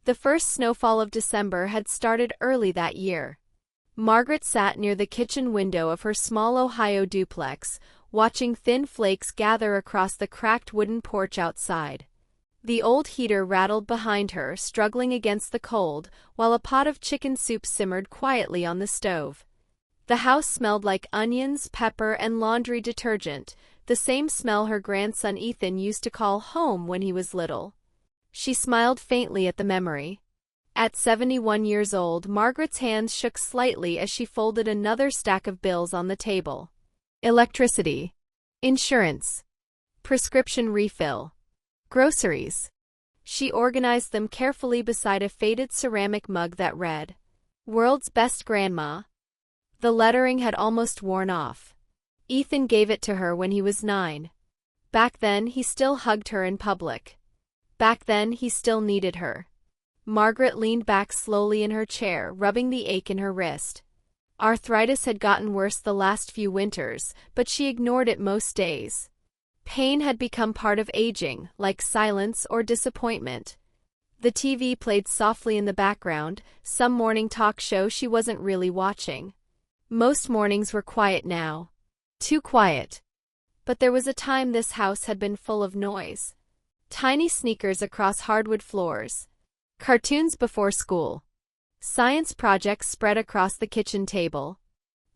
The first snowfall of December had started early that year. Margaret sat near the kitchen window of her small Ohio duplex, watching thin flakes gather across the cracked wooden porch outside. The old heater rattled behind her, struggling against the cold, while a pot of chicken soup simmered quietly on the stove. The house smelled like onions, pepper, and laundry detergent, the same smell her grandson Ethan used to call home when he was little. She smiled faintly at the memory. At 71 years old, Margaret's hands shook slightly as she folded another stack of bills on the table. Electricity, insurance, prescription refill, groceries. She organized them carefully beside a faded ceramic mug that read, "World's Best Grandma." The lettering had almost worn off. Ethan gave it to her when he was 9. Back then, he still hugged her in public. Back then, he still needed her. Margaret leaned back slowly in her chair, rubbing the ache in her wrist. Arthritis had gotten worse the last few winters, but she ignored it most days. Pain had become part of aging, like silence or disappointment. The TV played softly in the background, some morning talk show she wasn't really watching. Most mornings were quiet now. Too quiet. But there was a time this house had been full of noise. Tiny sneakers across hardwood floors. Cartoons before school. Science projects spread across the kitchen table.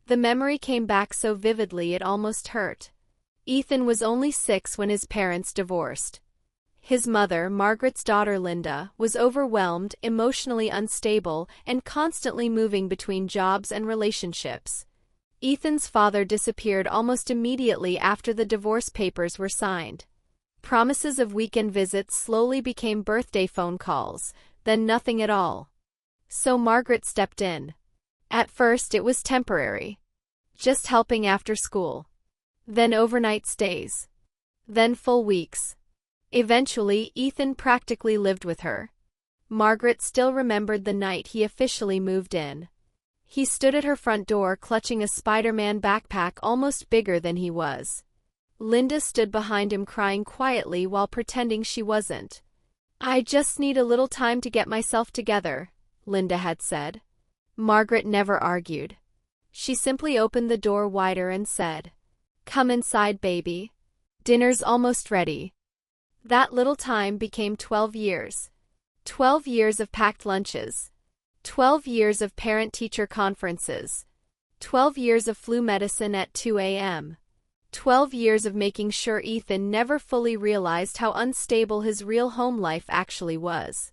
The memory came back so vividly it almost hurt. Ethan was only 6 when his parents divorced. His mother, Margaret's daughter Linda, was overwhelmed, emotionally unstable, and constantly moving between jobs and relationships. Ethan's father disappeared almost immediately after the divorce papers were signed. Promises of weekend visits slowly became birthday phone calls, then nothing at all. So Margaret stepped in. At first it was temporary. Just helping after school. Then overnight stays. Then full weeks. Eventually, Ethan practically lived with her. Margaret still remembered the night he officially moved in. He stood at her front door clutching a Spider-Man backpack almost bigger than he was. Linda stood behind him crying quietly while pretending she wasn't. "I just need a little time to get myself together," Linda had said. Margaret never argued. She simply opened the door wider and said, "Come inside, baby. Dinner's almost ready." That little time became 12 years. 12 years of packed lunches. 12 years of parent-teacher conferences. 12 years of flu medicine at 2 a.m. 12 years of making sure Ethan never fully realized how unstable his real home life actually was.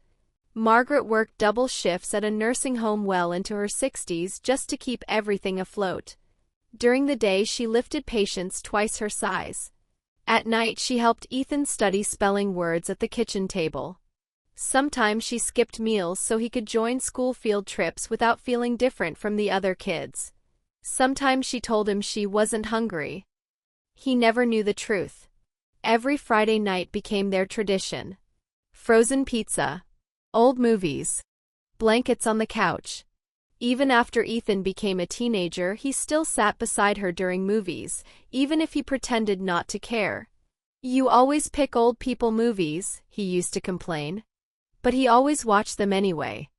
Margaret worked double shifts at a nursing home well into her 60s just to keep everything afloat. During the day, she lifted patients twice her size. At night, she helped Ethan study spelling words at the kitchen table. Sometimes she skipped meals so he could join school field trips without feeling different from the other kids. Sometimes she told him she wasn't hungry. He never knew the truth. Every Friday night became their tradition. Frozen pizza. Old movies. Blankets on the couch. Even after Ethan became a teenager, he still sat beside her during movies, even if he pretended not to care. "You always pick old people movies," he used to complain. But he always watched them anyway.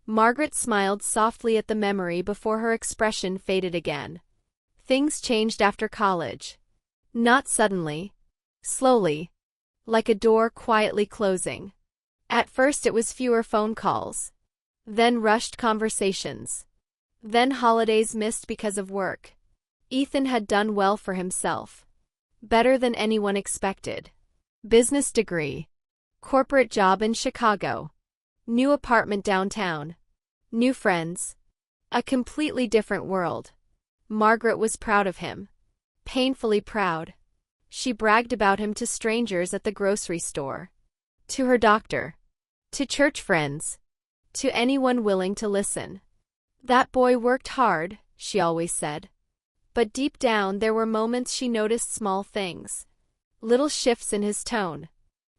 Margaret smiled softly at the memory before her expression faded again. Things changed after college. Not suddenly. Slowly. Like a door quietly closing. At first it was fewer phone calls. Then rushed conversations. Then holidays missed because of work. Ethan had done well for himself. Better than anyone expected. Business degree. Corporate job in Chicago. New apartment downtown. New friends. A completely different world. Margaret was proud of him. Painfully proud. She bragged about him to strangers at the grocery store. To her doctor. To church friends. To anyone willing to listen. "That boy worked hard," she always said. But deep down there were moments she noticed small things. Little shifts in his tone.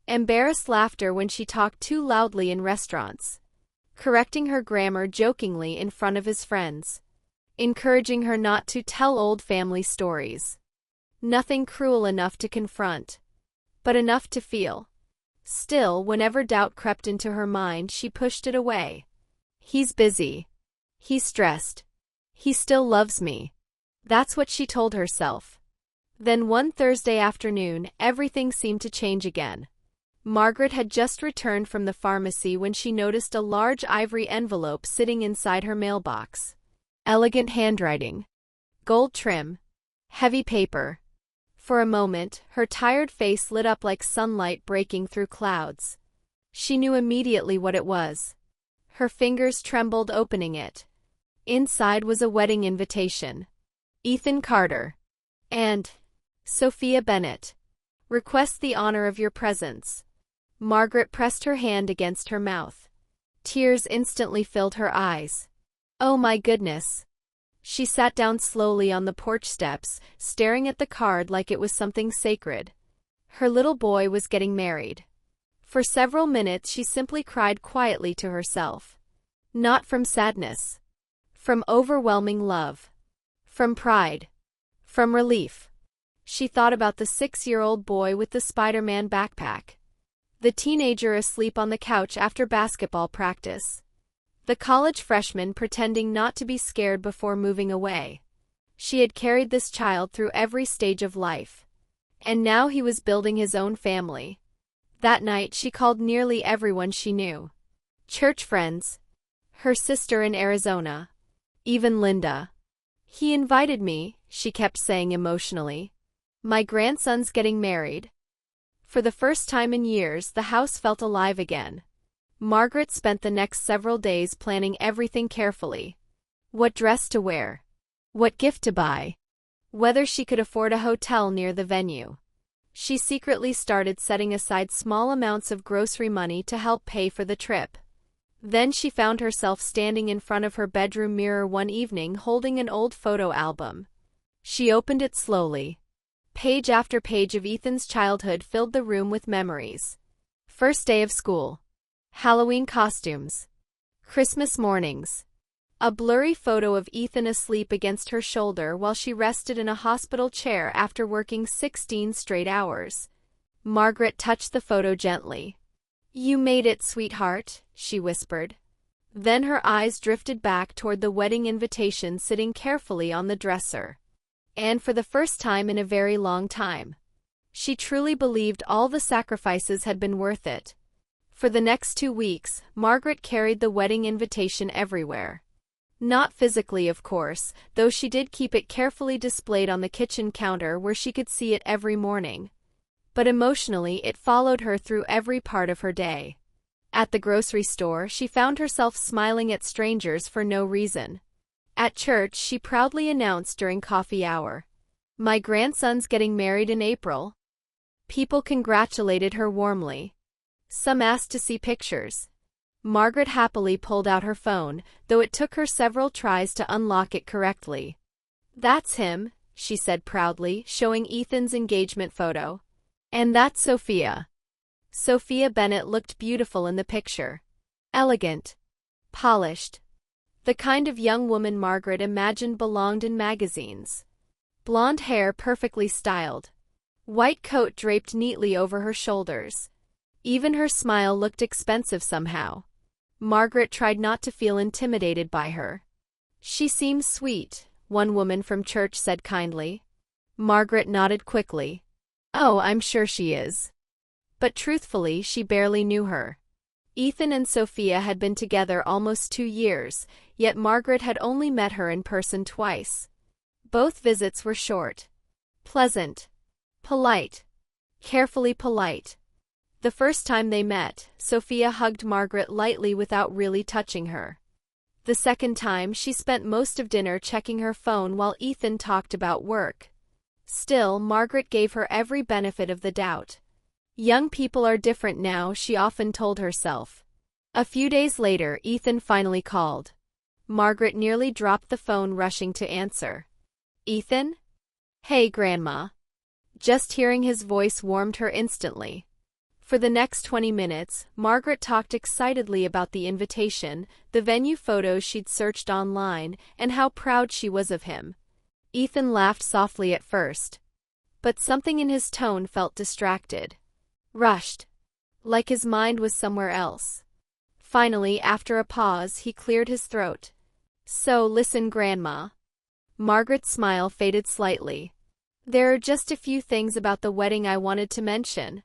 Embarrassed laughter when she talked too loudly in restaurants. Correcting her grammar jokingly in front of his friends. Encouraging her not to tell old family stories. Nothing cruel enough to confront. But enough to feel. Still, whenever doubt crept into her mind, she pushed it away. He's busy. He's stressed. He still loves me. That's what she told herself. Then one Thursday afternoon, everything seemed to change again. Margaret had just returned from the pharmacy when she noticed a large ivory envelope sitting inside her mailbox. Elegant handwriting. Gold trim. Heavy paper. For a moment, her tired face lit up like sunlight breaking through clouds. She knew immediately what it was. Her fingers trembled opening it. Inside was a wedding invitation. Ethan Carter. And Sophia Bennett. Request the honor of your presence. Margaret pressed her hand against her mouth. Tears instantly filled her eyes. Oh my goodness. She sat down slowly on the porch steps, staring at the card like it was something sacred. Her little boy was getting married. For several minutes she simply cried quietly to herself. Not from sadness. From overwhelming love. From pride. From relief. She thought about the 6-year-old boy with the Spider-Man backpack. The teenager asleep on the couch after basketball practice. The college freshman pretending not to be scared before moving away. She had carried this child through every stage of life. And now he was building his own family. That night she called nearly everyone she knew. Church friends. Her sister in Arizona. Even Linda. He invited me, she kept saying emotionally. My grandson's getting married. For the first time in years, the house felt alive again. Margaret spent the next several days planning everything carefully. What dress to wear. What gift to buy. Whether she could afford a hotel near the venue. She secretly started setting aside small amounts of grocery money to help pay for the trip. Then she found herself standing in front of her bedroom mirror one evening holding an old photo album. She opened it slowly. Page after page of Ethan's childhood filled the room with memories. First day of school. Halloween costumes. Christmas mornings. A blurry photo of Ethan asleep against her shoulder while she rested in a hospital chair after working 16 straight hours. Margaret touched the photo gently. You made it, sweetheart, she whispered. Then her eyes drifted back toward the wedding invitation sitting carefully on the dresser. And for the first time in a very long time, she truly believed all the sacrifices had been worth it. For the next 2 weeks, Margaret carried the wedding invitation everywhere. Not physically, of course, though she did keep it carefully displayed on the kitchen counter where she could see it every morning. But emotionally, it followed her through every part of her day. At the grocery store, she found herself smiling at strangers for no reason. At church, she proudly announced during coffee hour, "My grandson's getting married in April." People congratulated her warmly. Some asked to see pictures. Margaret happily pulled out her phone, though it took her several tries to unlock it correctly. That's him, she said proudly, showing Ethan's engagement photo. And that's Sophia. Sophia Bennett looked beautiful in the picture. Elegant. Polished. The kind of young woman Margaret imagined belonged in magazines. Blonde hair perfectly styled. White coat draped neatly over her shoulders. Even her smile looked expensive somehow. Margaret tried not to feel intimidated by her. She seems sweet, one woman from church said kindly. Margaret nodded quickly. Oh, I'm sure she is. But truthfully, she barely knew her. Ethan and Sophia had been together almost 2 years, yet Margaret had only met her in person twice. Both visits were short. Pleasant. Polite. Carefully polite. The first time they met, Sophia hugged Margaret lightly without really touching her. The second time, she spent most of dinner checking her phone while Ethan talked about work. Still, Margaret gave her every benefit of the doubt. Young people are different now, she often told herself. A few days later, Ethan finally called. Margaret nearly dropped the phone rushing to answer. Ethan? Hey, Grandma. Just hearing his voice warmed her instantly. For the next 20 minutes, Margaret talked excitedly about the invitation, the venue photos she'd searched online, and how proud she was of him. Ethan laughed softly at first. But something in his tone felt distracted. Rushed. like his mind was somewhere else. Finally, after a pause, he cleared his throat. So, listen, Grandma. Margaret's smile faded slightly. There are just a few things about the wedding I wanted to mention.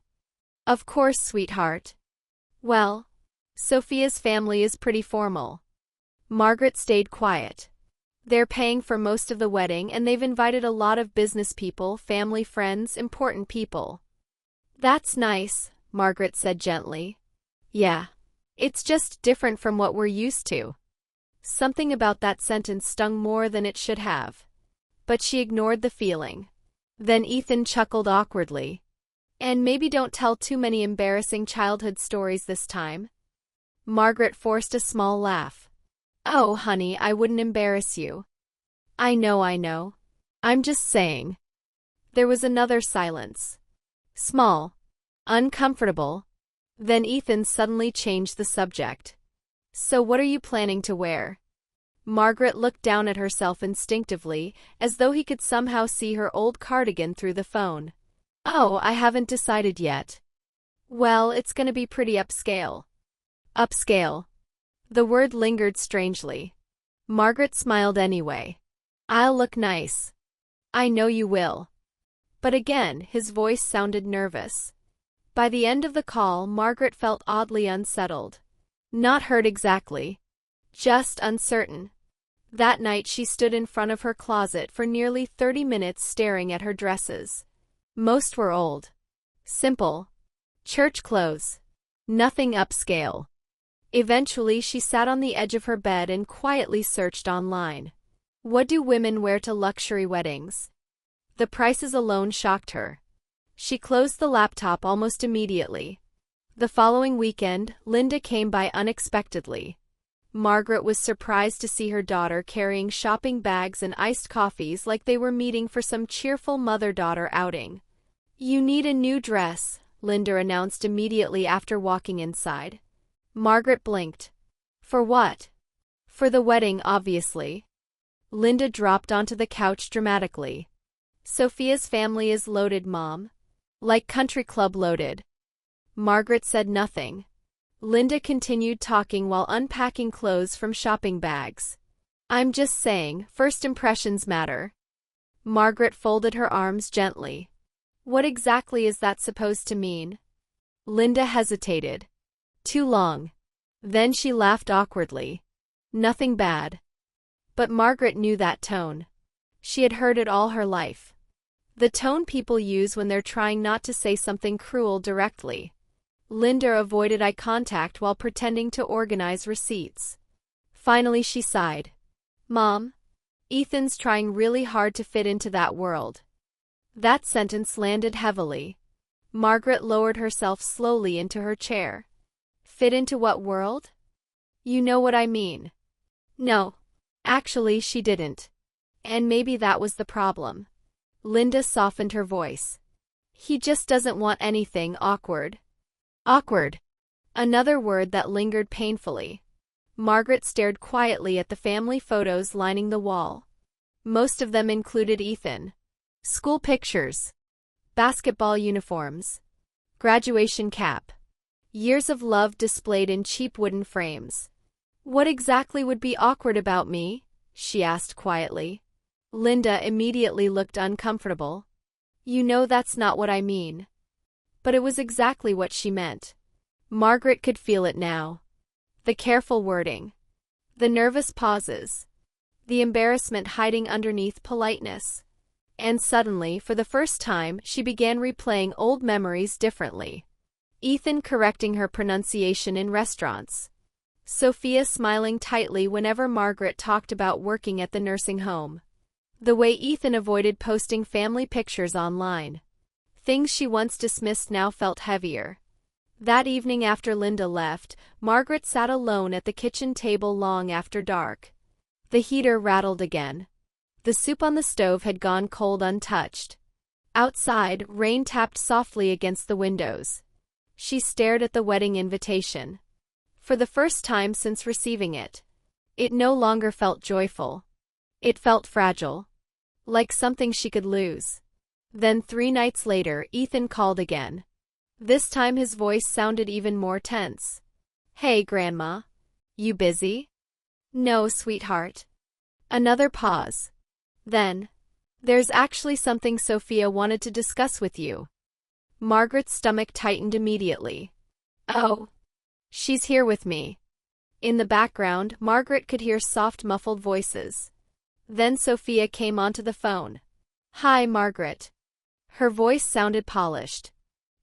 Of course, sweetheart. Well, Sophia's family is pretty formal. Margaret stayed quiet. They're paying for most of the wedding and they've invited a lot of business people, family friends, important people. That's nice, Margaret said gently. Yeah. It's just different from what we're used to. Something about that sentence stung more than it should have. But she ignored the feeling. Then Ethan chuckled awkwardly. And maybe don't tell too many embarrassing childhood stories this time. Margaret forced a small laugh. Oh, honey, I wouldn't embarrass you. I know. I'm just saying. There was another silence. Small. Uncomfortable. Then Ethan suddenly changed the subject. So what are you planning to wear? Margaret looked down at herself instinctively, as though he could somehow see her old cardigan through the phone. Oh, I haven't decided yet. Well, it's gonna be pretty upscale. Upscale. The word lingered strangely. Margaret smiled anyway. I'll look nice. I know you will. But again, his voice sounded nervous. By the end of the call, Margaret felt oddly unsettled. Not hurt exactly. Just uncertain. That night she stood in front of her closet for nearly 30 minutes staring at her dresses. Most were old. Simple. Church clothes. Nothing upscale. Eventually she sat on the edge of her bed and quietly searched online. What do women wear to luxury weddings? The prices alone shocked her. She closed the laptop almost immediately. The following weekend, Linda came by unexpectedly. Margaret was surprised to see her daughter carrying shopping bags and iced coffees like they were meeting for some cheerful mother-daughter outing. You need a new dress, Linda announced immediately after walking inside. Margaret blinked. For what? For the wedding, obviously. Linda dropped onto the couch dramatically. Sophia's family is loaded, Mom. Like country club loaded. Margaret said nothing. Linda continued talking while unpacking clothes from shopping bags. I'm just saying, first impressions matter. Margaret folded her arms gently. What exactly is that supposed to mean? Linda hesitated. Too long. Then she laughed awkwardly. Nothing bad. But Margaret knew that tone. She had heard it all her life. The tone people use when they're trying not to say something cruel directly. Linda avoided eye contact while pretending to organize receipts. Finally she sighed. Mom, Ethan's trying really hard to fit into that world. That sentence landed heavily. Margaret lowered herself slowly into her chair. Fit into what world? You know what I mean. No. Actually, she didn't. And maybe that was the problem. Linda softened her voice. He just doesn't want anything awkward. Awkward. Another word that lingered painfully. Margaret stared quietly at the family photos lining the wall. Most of them included Ethan. School pictures. Basketball uniforms. Graduation cap. Years of love displayed in cheap wooden frames. What exactly would be awkward about me? She asked quietly. Linda immediately looked uncomfortable. You know that's not what I mean. But it was exactly what she meant. Margaret could feel it now. The careful wording. The nervous pauses. The embarrassment hiding underneath politeness. And suddenly, for the first time, she began replaying old memories differently. Ethan correcting her pronunciation in restaurants. Sophia smiling tightly whenever Margaret talked about working at the nursing home. The way Ethan avoided posting family pictures online. Things she once dismissed now felt heavier. That evening after Linda left, Margaret sat alone at the kitchen table long after dark. The heater rattled again. The soup on the stove had gone cold untouched. Outside, rain tapped softly against the windows. She stared at the wedding invitation. For the first time since receiving it, it no longer felt joyful. It felt fragile. Like something she could lose. Then 3 nights later, Ethan called again. This time his voice sounded even more tense. Hey, Grandma. You busy? No, sweetheart. Another pause. Then, there's actually something Sophia wanted to discuss with you. Margaret's stomach tightened immediately. Oh. She's here with me. In the background, Margaret could hear soft, muffled voices. Then Sophia came onto the phone. Hi, Margaret. Her voice sounded polished.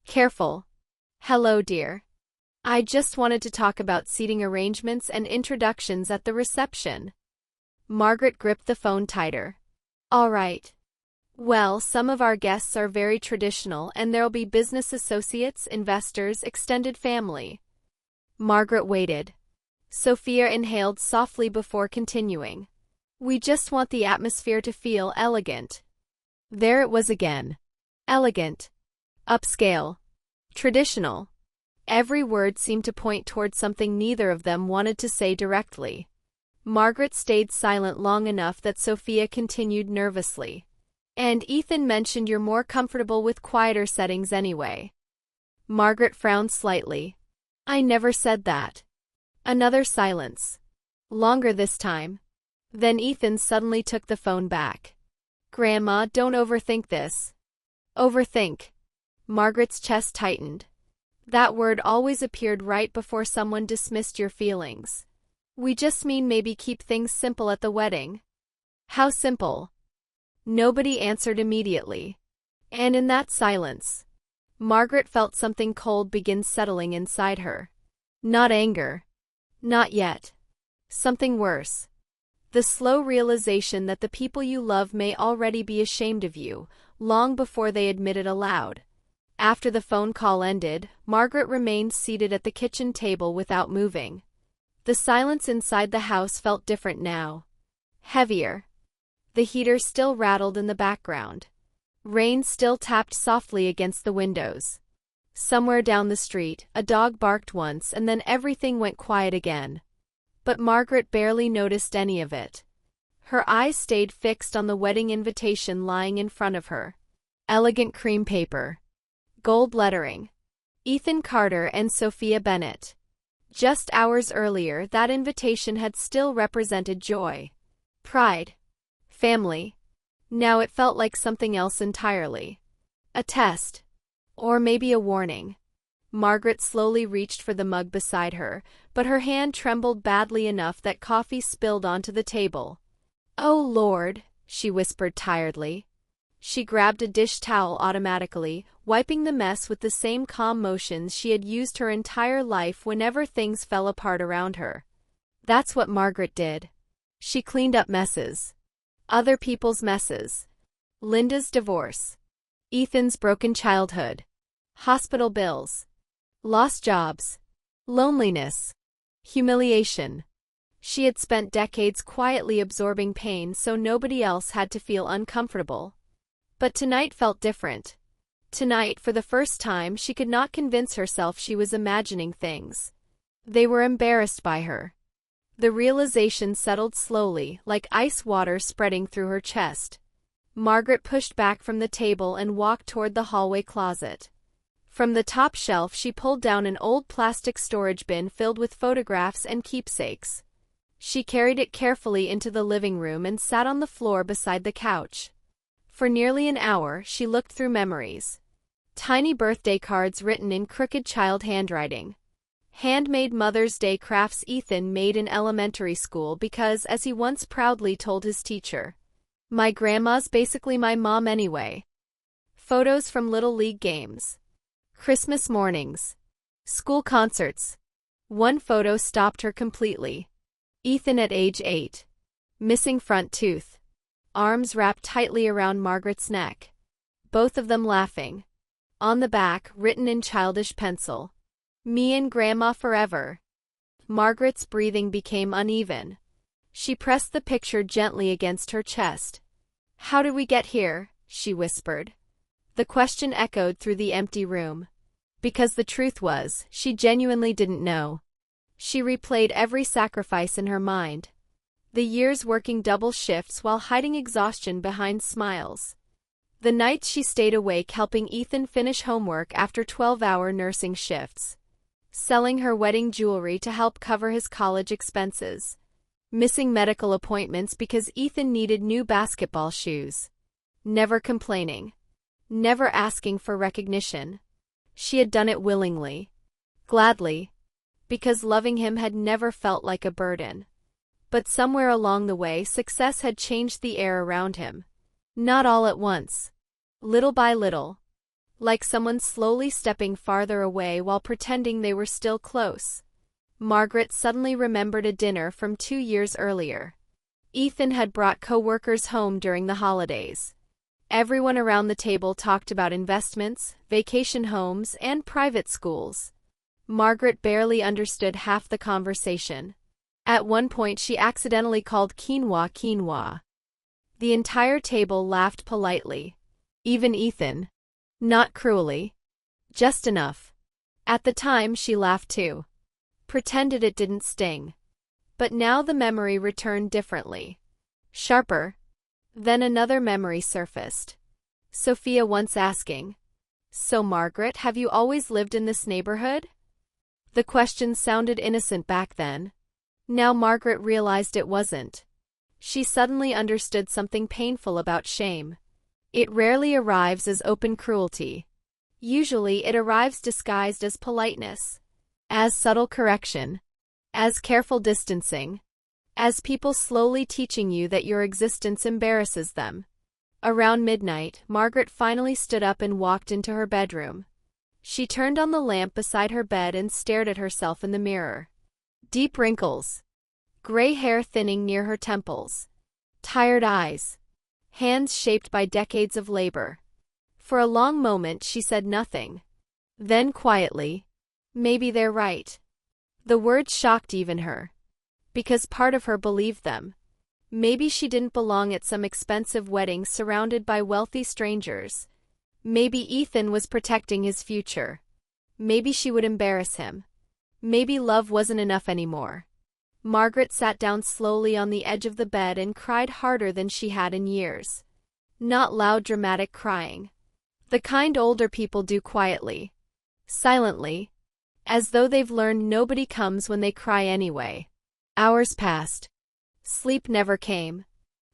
Careful. Hello, dear. I just wanted to talk about seating arrangements and introductions at the reception. Margaret gripped the phone tighter. All right. Well, some of our guests are very traditional, and there'll be business associates, investors, extended family. Margaret waited. Sophia inhaled softly before continuing. We just want the atmosphere to feel elegant. There it was again. Elegant. Upscale. Traditional. Every word seemed to point toward something neither of them wanted to say directly. Margaret stayed silent long enough that Sophia continued nervously. And Ethan mentioned you're more comfortable with quieter settings anyway. Margaret frowned slightly. I never said that. Another silence. Longer this time. Then Ethan suddenly took the phone back. Grandma, don't overthink this. Overthink. Margaret's chest tightened. That word always appeared right before someone dismissed your feelings. We just mean maybe keep things simple at the wedding. How simple? Nobody answered immediately. And in that silence, Margaret felt something cold begin settling inside her. Not anger. Not yet. Something worse. The slow realization that the people you love may already be ashamed of you, long before they admit it aloud. After the phone call ended, Margaret remained seated at the kitchen table without moving. The silence inside the house felt different now. Heavier. The heater still rattled in the background. Rain still tapped softly against the windows. Somewhere down the street, a dog barked once and then everything went quiet again. But Margaret barely noticed any of it. Her eyes stayed fixed on the wedding invitation lying in front of her. Elegant cream paper. Gold lettering. Ethan Carter and Sophia Bennett. Just hours earlier, that invitation had still represented joy, pride, family. Now it felt like something else entirely. A test. Or maybe a warning. Margaret slowly reached for the mug beside her, but her hand trembled badly enough that coffee spilled onto the table. Oh, Lord, she whispered tiredly. She grabbed a dish towel automatically, wiping the mess with the same calm motions she had used her entire life whenever things fell apart around her. That's what Margaret did. She cleaned up messes. Other people's messes. Linda's divorce. Ethan's broken childhood. Hospital bills. Lost jobs. Loneliness. Humiliation. She had spent decades quietly absorbing pain so nobody else had to feel uncomfortable. But tonight felt different. Tonight, for the first time, she could not convince herself she was imagining things. They were embarrassed by her. The realization settled slowly, like ice water spreading through her chest. Margaret pushed back from the table and walked toward the hallway closet. From the top shelf she pulled down an old plastic storage bin filled with photographs and keepsakes. She carried it carefully into the living room and sat on the floor beside the couch. For nearly an hour she looked through memories. Tiny birthday cards written in crooked child handwriting. Handmade Mother's Day crafts Ethan made in elementary school because, as he once proudly told his teacher, "My grandma's basically my mom anyway." Photos from Little League games. Christmas mornings. School concerts. One photo stopped her completely. Ethan at age 8. Missing front tooth. Arms wrapped tightly around Margaret's neck. Both of them laughing. On the back, written in childish pencil, "Me and Grandma forever." Margaret's breathing became uneven. She pressed the picture gently against her chest. "How did we get here?" she whispered. The question echoed through the empty room. Because the truth was, she genuinely didn't know. She replayed every sacrifice in her mind. The years working double shifts while hiding exhaustion behind smiles. The nights she stayed awake helping Ethan finish homework after 12-hour nursing shifts. Selling her wedding jewelry to help cover his college expenses. Missing medical appointments because Ethan needed new basketball shoes. Never complaining. Never asking for recognition. She had done it willingly. Gladly. Because loving him had never felt like a burden. But somewhere along the way success had changed the air around him. Not all at once. Little by little. Like someone slowly stepping farther away while pretending they were still close. Margaret suddenly remembered a dinner from 2 years earlier. Ethan had brought co-workers home during the holidays. Everyone around the table talked about investments, vacation homes, and private schools. Margaret barely understood half the conversation. At one point she accidentally called quinoa quinoa. The entire table laughed politely. Even Ethan. Not cruelly. Just enough. At the time she laughed too. Pretended it didn't sting. But now the memory returned differently. Sharper. Then another memory surfaced. Sophia once asking, "So Margaret, have you always lived in this neighborhood?" The question sounded innocent back then. Now Margaret realized it wasn't. She suddenly understood something painful about shame. It rarely arrives as open cruelty. Usually it arrives disguised as politeness, as subtle correction, as careful distancing, as people slowly teaching you that your existence embarrasses them. Around midnight, Margaret finally stood up and walked into her bedroom. She turned on the lamp beside her bed and stared at herself in the mirror. Deep wrinkles. Gray hair thinning near her temples. Tired eyes. Hands shaped by decades of labor. For a long moment she said nothing. Then quietly, "Maybe they're right." The words shocked even her. Because part of her believed them. Maybe she didn't belong at some expensive wedding surrounded by wealthy strangers. Maybe Ethan was protecting his future. Maybe she would embarrass him. Maybe love wasn't enough anymore. Margaret sat down slowly on the edge of the bed and cried harder than she had in years. Not loud dramatic crying. The kind older people do quietly. Silently. As though they've learned nobody comes when they cry anyway. Hours passed. Sleep never came.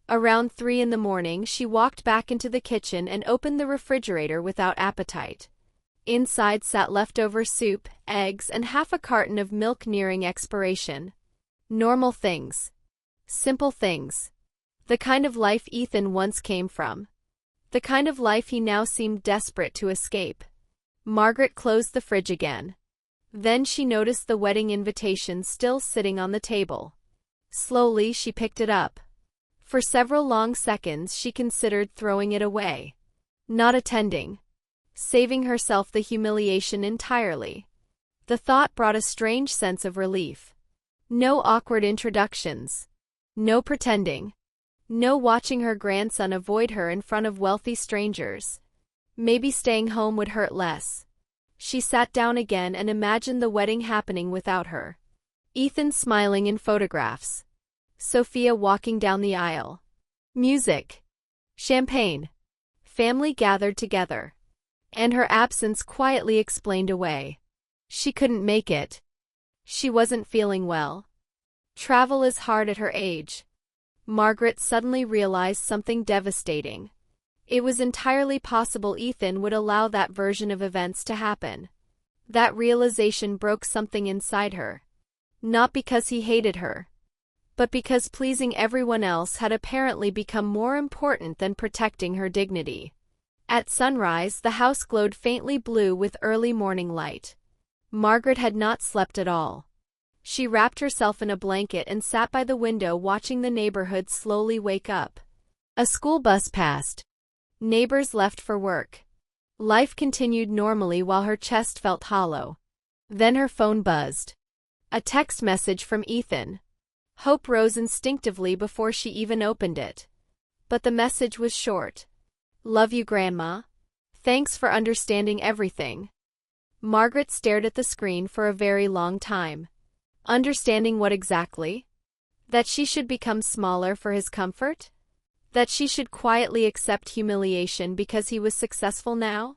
Around 3 in the morning she walked back into the kitchen and opened the refrigerator without appetite. Inside sat leftover soup, eggs, and half a carton of milk nearing expiration. Normal things. Simple things. The kind of life Ethan once came from. The kind of life he now seemed desperate to escape. Margaret closed the fridge again. Then she noticed the wedding invitation still sitting on the table. Slowly she picked it up. For several long seconds she considered throwing it away. Not attending. Saving herself the humiliation entirely. The thought brought a strange sense of relief. No awkward introductions. No pretending. No watching her grandson avoid her in front of wealthy strangers. Maybe staying home would hurt less. She sat down again and imagined the wedding happening without her. Ethan smiling in photographs. Sophia walking down the aisle. Music. Champagne. Family gathered together. And her absence quietly explained away. She couldn't make it. She wasn't feeling well. Travel is hard at her age. Margaret suddenly realized something devastating. It was entirely possible Ethan would allow that version of events to happen. That realization broke something inside her. Not because he hated her, but because pleasing everyone else had apparently become more important than protecting her dignity. At sunrise, the house glowed faintly blue with early morning light. Margaret had not slept at all. She wrapped herself in a blanket and sat by the window watching the neighborhood slowly wake up. A school bus passed. Neighbors left for work. Life continued normally while her chest felt hollow. Then her phone buzzed. A text message from Ethan. Hope rose instinctively before she even opened it. But the message was short. "Love you, Grandma. Thanks for understanding everything." Margaret stared at the screen for a very long time. Understanding what exactly? That she should become smaller for his comfort? That she should quietly accept humiliation because he was successful now?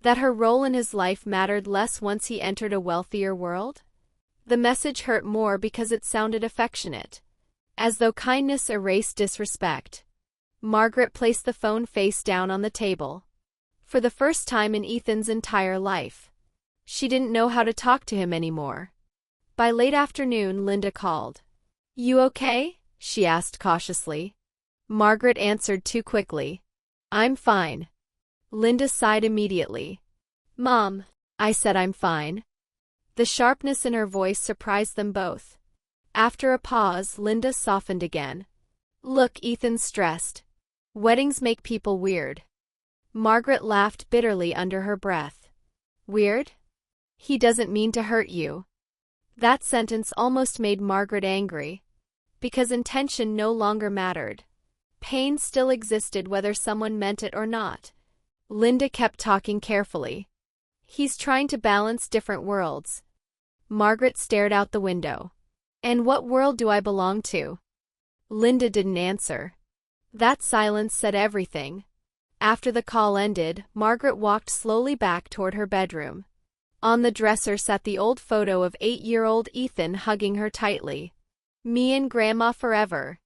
That her role in his life mattered less once he entered a wealthier world? The message hurt more because it sounded affectionate, as though kindness erased disrespect. Margaret placed the phone face down on the table. For the first time in Ethan's entire life, she didn't know how to talk to him anymore. By late afternoon, Linda called. "You okay?" she asked cautiously. Margaret answered too quickly. "I'm fine." Linda sighed immediately. "Mom," I said, "I'm fine." The sharpness in her voice surprised them both. After a pause, Linda softened again. "Look, Ethan's stressed. Weddings make people weird." Margaret laughed bitterly under her breath. "Weird? He doesn't mean to hurt you." That sentence almost made Margaret angry, because intention no longer mattered. Pain still existed whether someone meant it or not. Linda kept talking carefully. "He's trying to balance different worlds." Margaret stared out the window. "And what world do I belong to?" Linda didn't answer. That silence said everything. After the call ended, Margaret walked slowly back toward her bedroom. On the dresser sat the old photo of 8-year-old Ethan hugging her tightly. "Me and Grandma forever."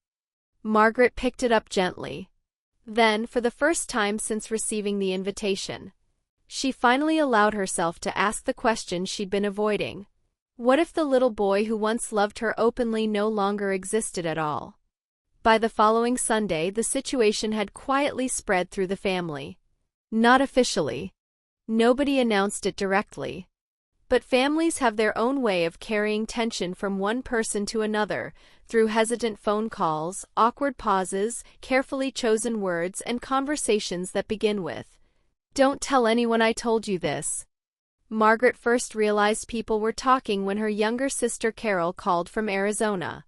Margaret picked it up gently. Then, for the first time since receiving the invitation, she finally allowed herself to ask the question she'd been avoiding. What if the little boy who once loved her openly no longer existed at all? By the following Sunday, the situation had quietly spread through the family. Not officially. Nobody announced it directly. But families have their own way of carrying tension from one person to another, through hesitant phone calls, awkward pauses, carefully chosen words, and conversations that begin with, "Don't tell anyone I told you this." Margaret first realized people were talking when her younger sister Carol called from Arizona.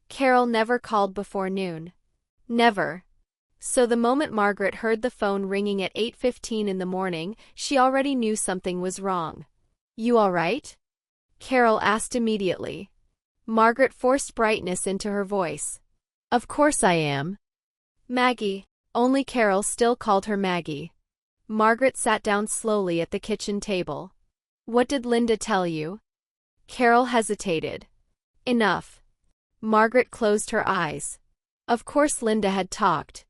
Carol never called before noon. Never. So the moment Margaret heard the phone ringing at 8:15 in the morning, she already knew something was wrong. "You all right?" Carol asked immediately. Margaret forced brightness into her voice. "Of course I am." "Maggie." Only Carol still called her Maggie. Margaret sat down slowly at the kitchen table. "What did Linda tell you?" Carol hesitated. "Enough." Margaret closed her eyes. Of course Linda had talked.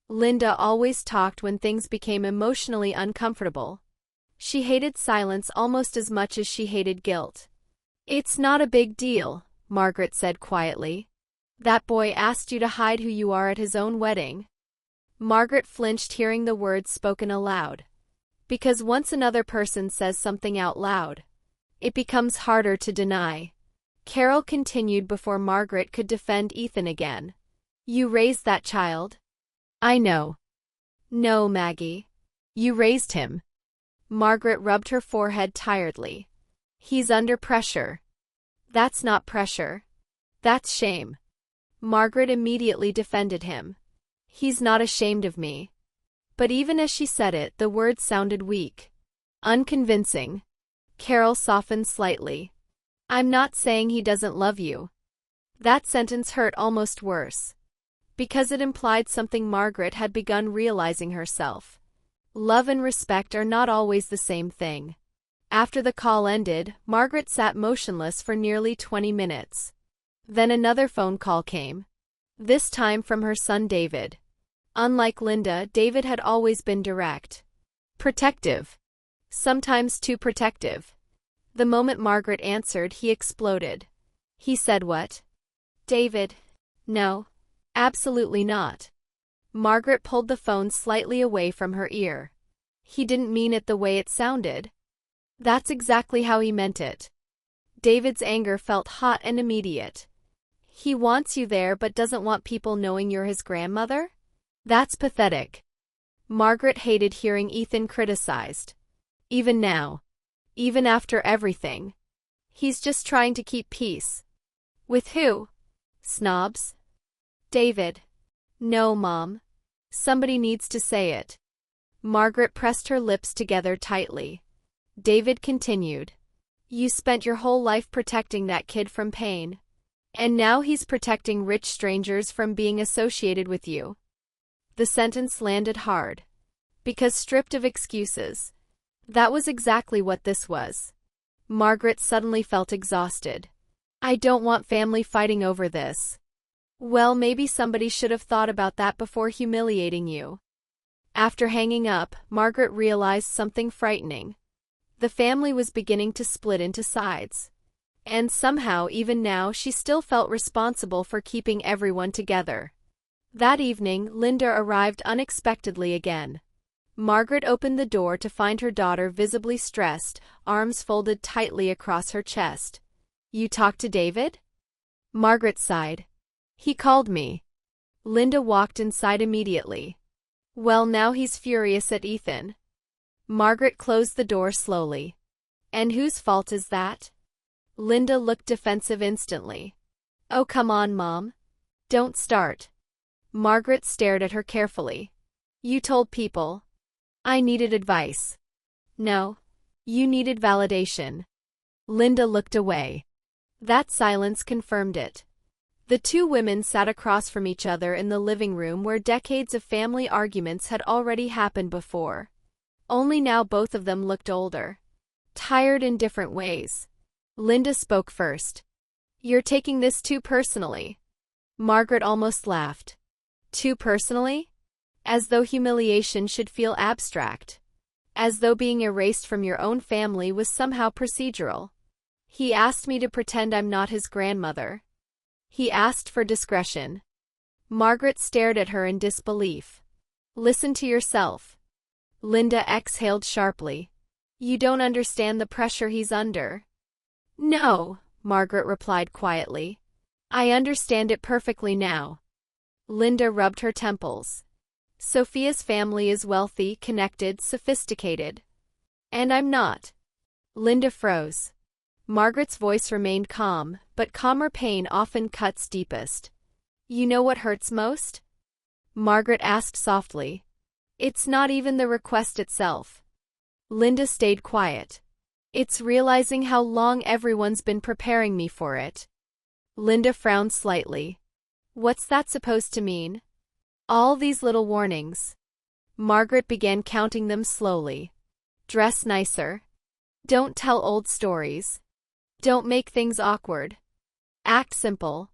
Linda always talked when things became emotionally uncomfortable. She hated silence almost as much as she hated guilt. "It's not a big deal," Margaret said quietly. "That boy asked you to hide who you are at his own wedding." Margaret flinched hearing the words spoken aloud. Because once another person says something out loud, it becomes harder to deny. Carol continued before Margaret could defend Ethan again. "You raised that child." "I know." "No, Maggie. You raised him." Margaret rubbed her forehead tiredly. "He's under pressure." "That's not pressure. That's shame." Margaret immediately defended him. "He's not ashamed of me." But even as she said it, the words sounded weak. Unconvincing. Carol softened slightly. "I'm not saying he doesn't love you." That sentence hurt almost worse, because it implied something Margaret had begun realizing herself. Love and respect are not always the same thing. After the call ended, Margaret sat motionless for nearly 20 minutes. Then another phone call came. This time from her son David. Unlike Linda, David had always been direct. Protective. Sometimes too protective. The moment Margaret answered, he exploded. He said what? "David. No. Absolutely not." Margaret pulled the phone slightly away from her ear. "He didn't mean it the way it sounded." "That's exactly how he meant it." David's anger felt hot and immediate. "He wants you there but doesn't want people knowing you're his grandmother? That's pathetic." Margaret hated hearing Ethan criticized. Even now. Even after everything. "He's just trying to keep peace." "With who? Snobs?" "David." "No, Mom. Somebody needs to say it." Margaret pressed her lips together tightly. David continued. "You spent your whole life protecting that kid from pain. And now he's protecting rich strangers from being associated with you." The sentence landed hard. Because stripped of excuses. That was exactly what this was. Margaret suddenly felt exhausted. I don't want family fighting over this. Well, maybe somebody should have thought about that before humiliating you. After hanging up, Margaret realized something frightening. The family was beginning to split into sides. And somehow, even now, she still felt responsible for keeping everyone together. That evening, Linda arrived unexpectedly again. Margaret opened the door to find her daughter visibly stressed, arms folded tightly across her chest. You talked to David? Margaret sighed. He called me. Linda walked inside immediately. Well, now he's furious at Ethan. Margaret closed the door slowly. And whose fault is that? Linda looked defensive instantly. Oh, come on, Mom. Don't start. Margaret stared at her carefully. You told people. I needed advice. No. You needed validation. Linda looked away. That silence confirmed it. The two women sat across from each other in the living room where decades of family arguments had already happened before. Only now both of them looked older. Tired in different ways. Linda spoke first. You're taking this too personally. Margaret almost laughed. Too personally? As though humiliation should feel abstract. As though being erased from your own family was somehow procedural. He asked me to pretend I'm not his grandmother. He asked for discretion. Margaret stared at her in disbelief. Listen to yourself. Linda exhaled sharply. You don't understand the pressure he's under. No, Margaret replied quietly. I understand it perfectly now. Linda rubbed her temples. Sophia's family is wealthy, connected, sophisticated. And I'm not. Linda froze. Margaret's voice remained calm, but calmer pain often cuts deepest. You know what hurts most? Margaret asked softly. It's not even the request itself. Linda stayed quiet. It's realizing how long everyone's been preparing me for it. Linda frowned slightly. What's that supposed to mean? All these little warnings. Margaret began counting them slowly. Dress nicer. Don't tell old stories. Don't make things awkward. Act simple.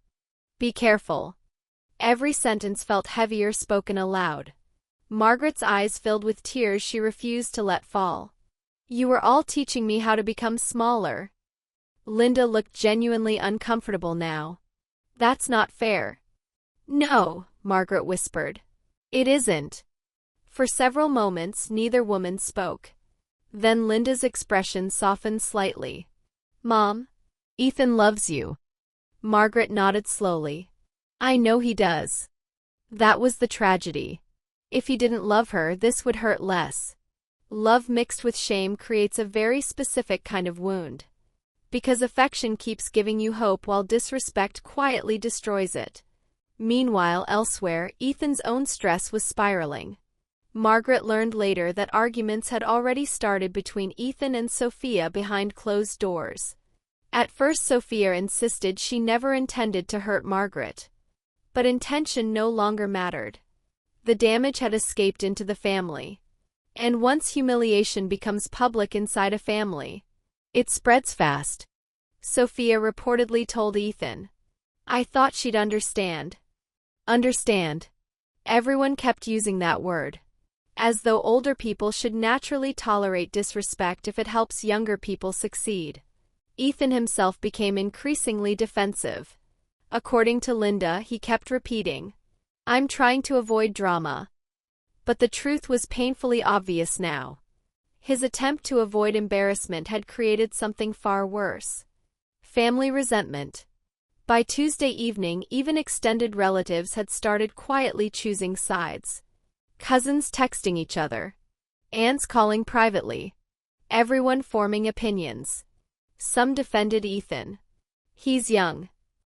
Be careful. Every sentence felt heavier spoken aloud. Margaret's eyes filled with tears she refused to let fall. You were all teaching me how to become smaller. Linda looked genuinely uncomfortable now. That's not fair. No, Margaret whispered. It isn't. For several moments, neither woman spoke. Then Linda's expression softened slightly. Mom, Ethan loves you. Margaret nodded slowly. I know he does. That was the tragedy. If he didn't love her, this would hurt less. Love mixed with shame creates a very specific kind of wound. Because affection keeps giving you hope while disrespect quietly destroys it. Meanwhile, elsewhere, Ethan's own stress was spiraling. Margaret learned later that arguments had already started between Ethan and Sophia behind closed doors. At first, Sophia insisted she never intended to hurt Margaret. But intention no longer mattered. The damage had escaped into the family. And once humiliation becomes public inside a family, it spreads fast. Sophia reportedly told Ethan. I thought she'd understand. Understand. Everyone kept using that word. As though older people should naturally tolerate disrespect if it helps younger people succeed. Ethan himself became increasingly defensive. According to Linda, he kept repeating, I'm trying to avoid drama. But the truth was painfully obvious now. His attempt to avoid embarrassment had created something far worse. Family resentment. By Tuesday evening, even extended relatives had started quietly choosing sides. Cousins texting each other. Aunts calling privately. Everyone forming opinions. Some defended Ethan. He's young.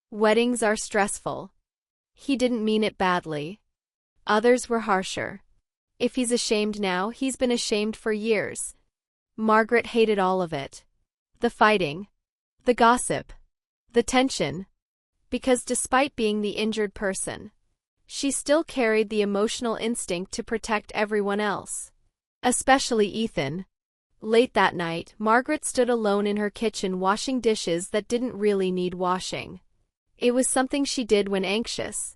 Weddings are stressful. He didn't mean it badly. Others were harsher. If he's ashamed now, he's been ashamed for years. Margaret hated all of it. The fighting. The gossip. The tension. Because despite being the injured person, She still carried the emotional instinct to protect everyone else. Especially Ethan. Late that night, Margaret stood alone in her kitchen washing dishes that didn't really need washing. It was something she did when anxious.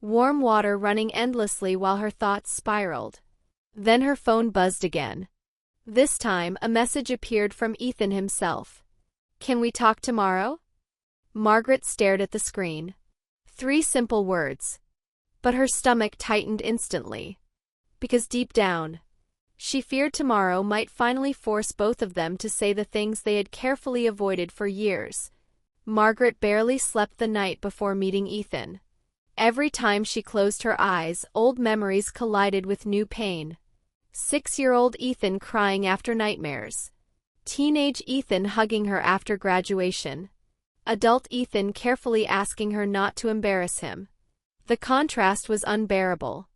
Warm water running endlessly while her thoughts spiraled. Then her phone buzzed again. This time, a message appeared from Ethan himself. "Can we talk tomorrow?" Margaret stared at the screen. 3 simple words. But her stomach tightened instantly. Because deep down, she feared tomorrow might finally force both of them to say the things they had carefully avoided for years. Margaret barely slept the night before meeting Ethan. Every time she closed her eyes, old memories collided with new pain. 6-year-old Ethan crying after nightmares. Teenage Ethan hugging her after graduation. Adult Ethan carefully asking her not to embarrass him. The contrast was unbearable.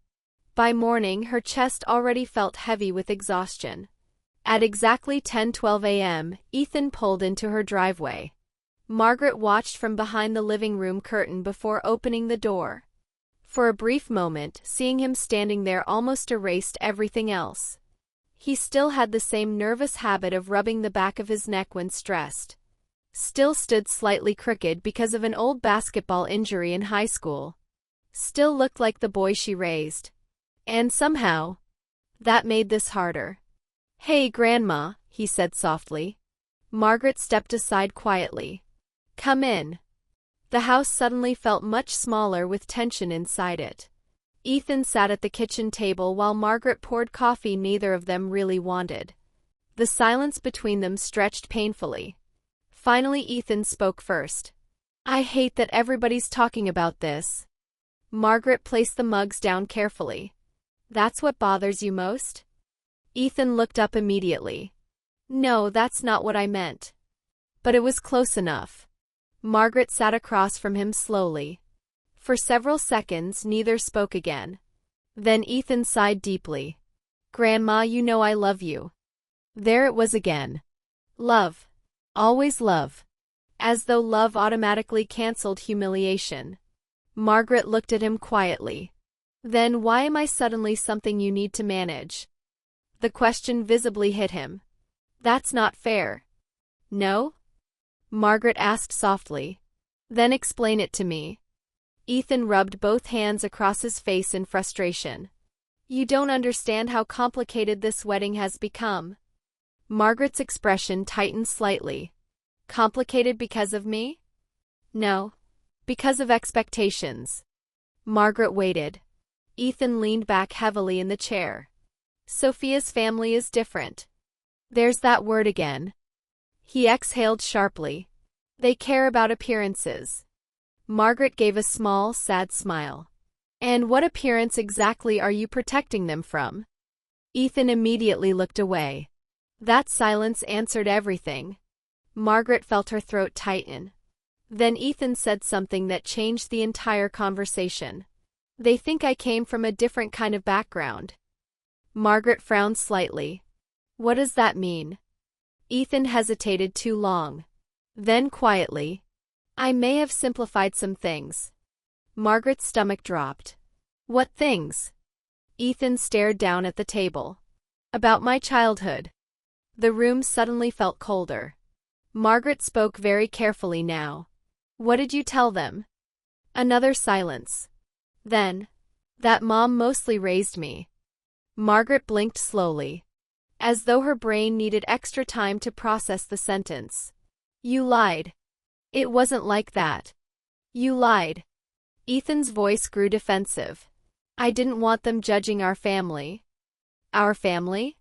By morning, her chest already felt heavy with exhaustion. At exactly 10:12 a.m., Ethan pulled into her driveway. Margaret watched from behind the living room curtain before opening the door. For a brief moment, seeing him standing there almost erased everything else. He still had the same nervous habit of rubbing the back of his neck when stressed. Still stood slightly crooked because of an old basketball injury in high school. Still looked like the boy she raised. And somehow, that made this harder. "Hey, Grandma," he said softly. Margaret stepped aside quietly. "Come in." The house suddenly felt much smaller with tension inside it. Ethan sat at the kitchen table while Margaret poured coffee neither of them really wanted. The silence between them stretched painfully. Finally, Ethan spoke first. "I hate that everybody's talking about this." Margaret placed the mugs down carefully. "That's what bothers you most?" Ethan looked up immediately. "No, that's not what I meant." But it was close enough. Margaret sat across from him slowly. For several seconds, neither spoke again. Then Ethan sighed deeply. "Grandma, you know I love you." There it was again. Love. Always love. As though love automatically canceled humiliation. Margaret looked at him quietly. "Then why am I suddenly something you need to manage?" The question visibly hit him. "That's not fair." "No?" Margaret asked softly. "Then explain it to me." Ethan rubbed both hands across his face in frustration. "You don't understand how complicated this wedding has become." Margaret's expression tightened slightly. "Complicated because of me?" "No. Because of expectations." Margaret waited. Ethan leaned back heavily in the chair. "Sophia's family is different." "There's that word again." He exhaled sharply. "They care about appearances." Margaret gave a small, sad smile. "And what appearance exactly are you protecting them from?" Ethan immediately looked away. That silence answered everything. Margaret felt her throat tighten. Then Ethan said something that changed the entire conversation. "They think I came from a different kind of background." Margaret frowned slightly. "What does that mean?" Ethan hesitated too long. Then quietly, "I may have simplified some things." Margaret's stomach dropped. "What things?" Ethan stared down at the table. "About my childhood." The room suddenly felt colder. Margaret spoke very carefully now. "What did you tell them?" Another silence. Then, "That Mom mostly raised me." Margaret blinked slowly, as though her brain needed extra time to process the sentence. "You lied. It wasn't like that. You lied." Ethan's voice grew defensive. "I didn't want them judging our family." "Our family?"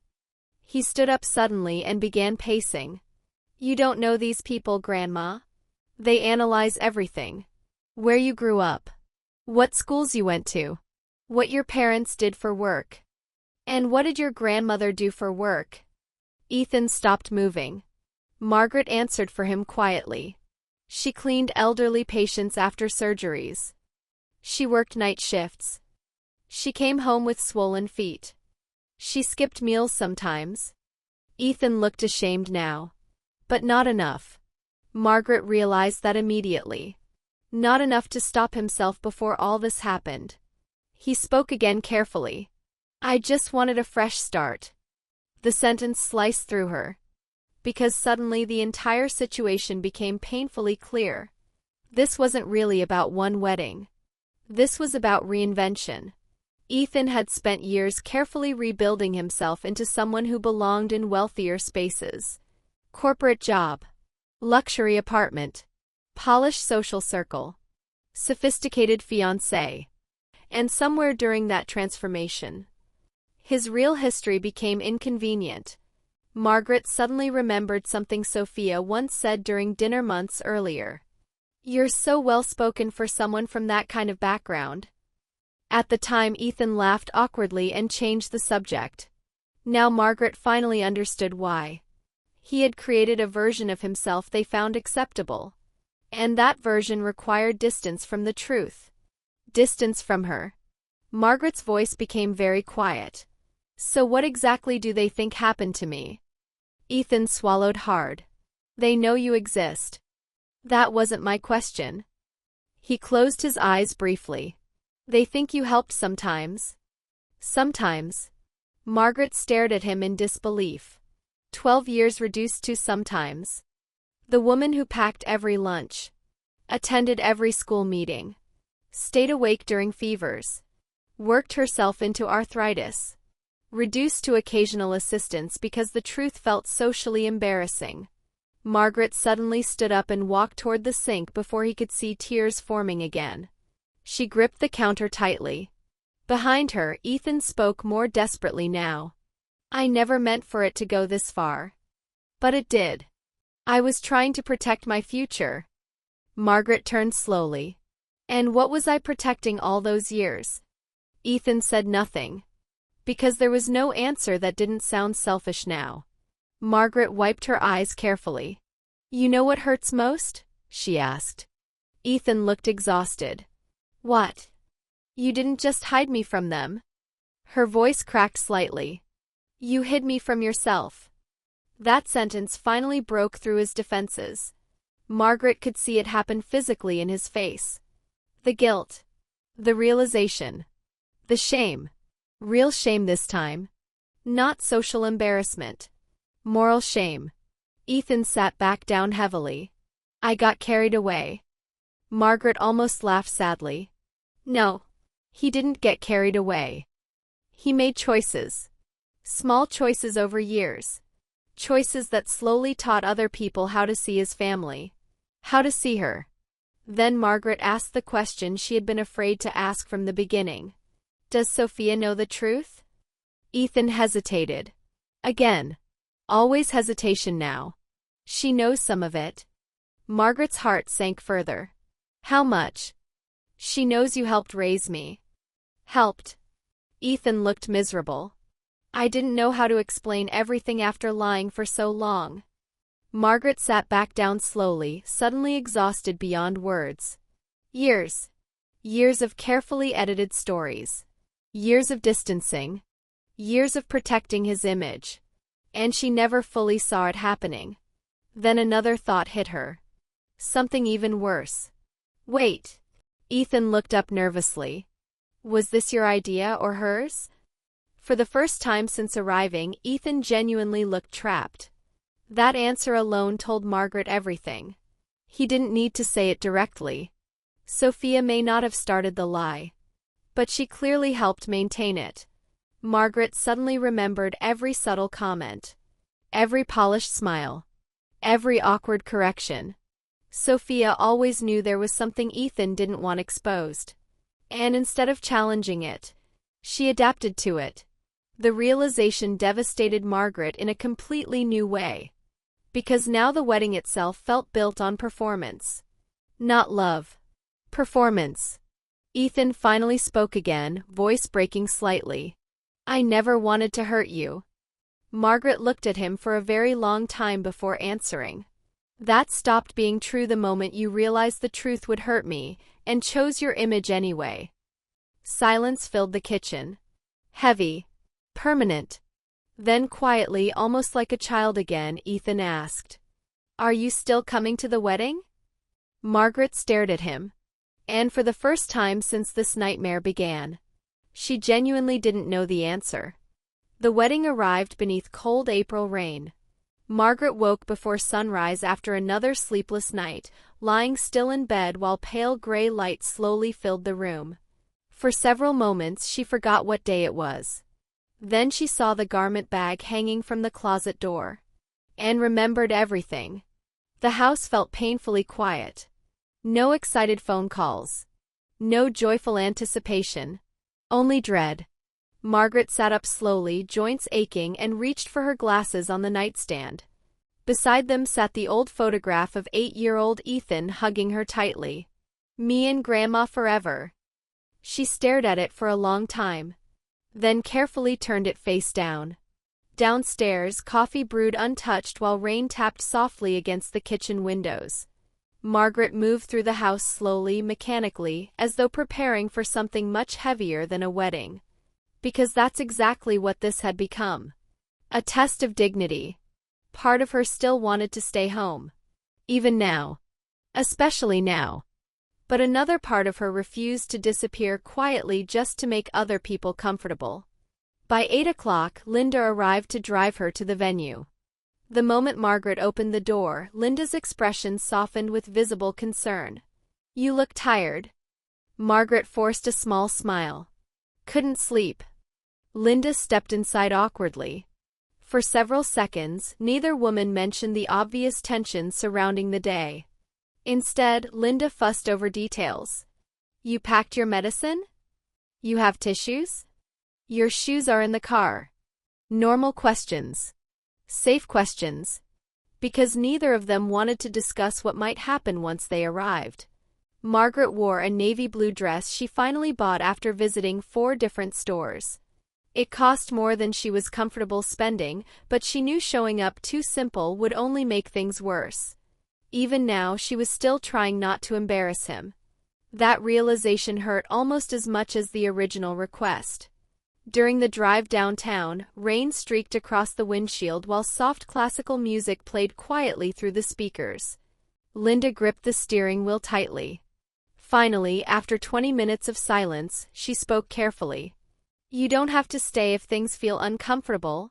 He stood up suddenly and began pacing. "You don't know these people, Grandma. They analyze everything. Where you grew up. What schools you went to. What your parents did for work. And what did your grandmother do for work?" Ethan stopped moving. Margaret answered for him quietly. She cleaned elderly patients after surgeries. She worked night shifts. She came home with swollen feet. She skipped meals sometimes. Ethan looked ashamed now. But not enough. Margaret realized that immediately. Not enough to stop himself before all this happened. He spoke again carefully. I just wanted a fresh start. The sentence sliced through her, because suddenly the entire situation became painfully clear. This wasn't really about one wedding. This was about reinvention. Ethan had spent years carefully rebuilding himself into someone who belonged in wealthier spaces. Corporate job, luxury apartment, polished social circle, sophisticated fiancé. And somewhere during that transformation, his real history became inconvenient. Margaret suddenly remembered something Sophia once said during dinner months earlier. You're so well-spoken for someone from that kind of background. At the time, Ethan laughed awkwardly and changed the subject. Now Margaret finally understood why. He had created a version of himself they found acceptable. And that version required distance from the truth. Distance from her. Margaret's voice became very quiet. So what exactly do they think happened to me? Ethan swallowed hard. They know you exist. That wasn't my question. He closed his eyes briefly. They think you helped sometimes. Sometimes. Margaret stared at him in disbelief. 12 years reduced to sometimes. The woman who packed every lunch, attended every school meeting, stayed awake during fevers, worked herself into arthritis, reduced to occasional assistance because the truth felt socially embarrassing. Margaret suddenly stood up and walked toward the sink before he could see tears forming again. She gripped the counter tightly. Behind her, Ethan spoke more desperately now. I never meant for it to go this far. But it did. I was trying to protect my future. Margaret turned slowly. And what was I protecting all those years? Ethan said nothing. Because there was no answer that didn't sound selfish now. Margaret wiped her eyes carefully. You know what hurts most? She asked. Ethan looked exhausted. What? You didn't just hide me from them. Her voice cracked slightly. You hid me from yourself. That sentence finally broke through his defenses. Margaret could see it happen physically in his face. The guilt. The realization. The shame. Real shame this time. Not social embarrassment. Moral shame. Ethan sat back down heavily. I got carried away. Margaret almost laughed sadly. No. He didn't get carried away. He made choices. Small choices over years. Choices that slowly taught other people how to see his family. How to see her. Then Margaret asked the question she had been afraid to ask from the beginning. Does Sophia know the truth? Ethan hesitated. Again. Always hesitation now. She knows some of it. Margaret's heart sank further. How much? She knows you helped raise me. Helped. Ethan looked miserable. I didn't know how to explain everything after lying for so long. Margaret sat back down slowly, suddenly exhausted beyond words. Years. Years of carefully edited stories. Years of distancing. Years of protecting his image. And she never fully saw it happening. Then another thought hit her. Something even worse. Wait. Ethan looked up nervously. Was this your idea or hers? For the first time since arriving, Ethan genuinely looked trapped. That answer alone told Margaret everything. He didn't need to say it directly. Sophia may not have started the lie. But she clearly helped maintain it. Margaret suddenly remembered every subtle comment. Every polished smile. Every awkward correction. Sophia always knew there was something Ethan didn't want exposed. And instead of challenging it, she adapted to it. The realization devastated Margaret in a completely new way. Because now the wedding itself felt built on performance. Not love. Performance. Ethan finally spoke again, voice breaking slightly. I never wanted to hurt you. Margaret looked at him for a very long time before answering. That stopped being true the moment you realized the truth would hurt me, and chose your image anyway. Silence filled the kitchen. Heavy. Permanent. Then quietly, almost like a child again, Ethan asked. Are you still coming to the wedding? Margaret stared at him. And for the first time since this nightmare began, She genuinely didn't know the answer. The wedding arrived beneath cold April rain. Margaret woke before sunrise after another sleepless night, lying still in bed while pale gray light slowly filled the room. For several moments she forgot what day it was. Then she saw the garment bag hanging from the closet door. And remembered everything. The house felt painfully quiet. No excited phone calls. No joyful anticipation. Only dread. Margaret sat up slowly, joints aching, and reached for her glasses on the nightstand. Beside them sat the old photograph of 8-year-old Ethan hugging her tightly. "Me and Grandma forever." She stared at it for a long time. Then carefully turned it face down. Downstairs, coffee brewed untouched while rain tapped softly against the kitchen windows. Margaret moved through the house slowly, mechanically, as though preparing for something much heavier than a wedding. Because that's exactly what this had become. A test of dignity. Part of her still wanted to stay home. Even now. Especially now. But another part of her refused to disappear quietly just to make other people comfortable. By 8 o'clock, Linda arrived to drive her to the venue. The moment Margaret opened the door, Linda's expression softened with visible concern. "You look tired." Margaret forced a small smile. "Couldn't sleep." Linda stepped inside awkwardly. For several seconds, neither woman mentioned the obvious tension surrounding the day. Instead, Linda fussed over details. "You packed your medicine? You have tissues? Your shoes are in the car." Normal questions. Safe questions. Because neither of them wanted to discuss what might happen once they arrived. Margaret wore a navy blue dress she finally bought after visiting 4 different stores. It cost more than she was comfortable spending, but she knew showing up too simple would only make things worse. Even now, she was still trying not to embarrass him. That realization hurt almost as much as the original request. During the drive downtown, rain streaked across the windshield while soft classical music played quietly through the speakers. Linda gripped the steering wheel tightly. Finally, after 20 minutes of silence, she spoke carefully. "You don't have to stay if things feel uncomfortable."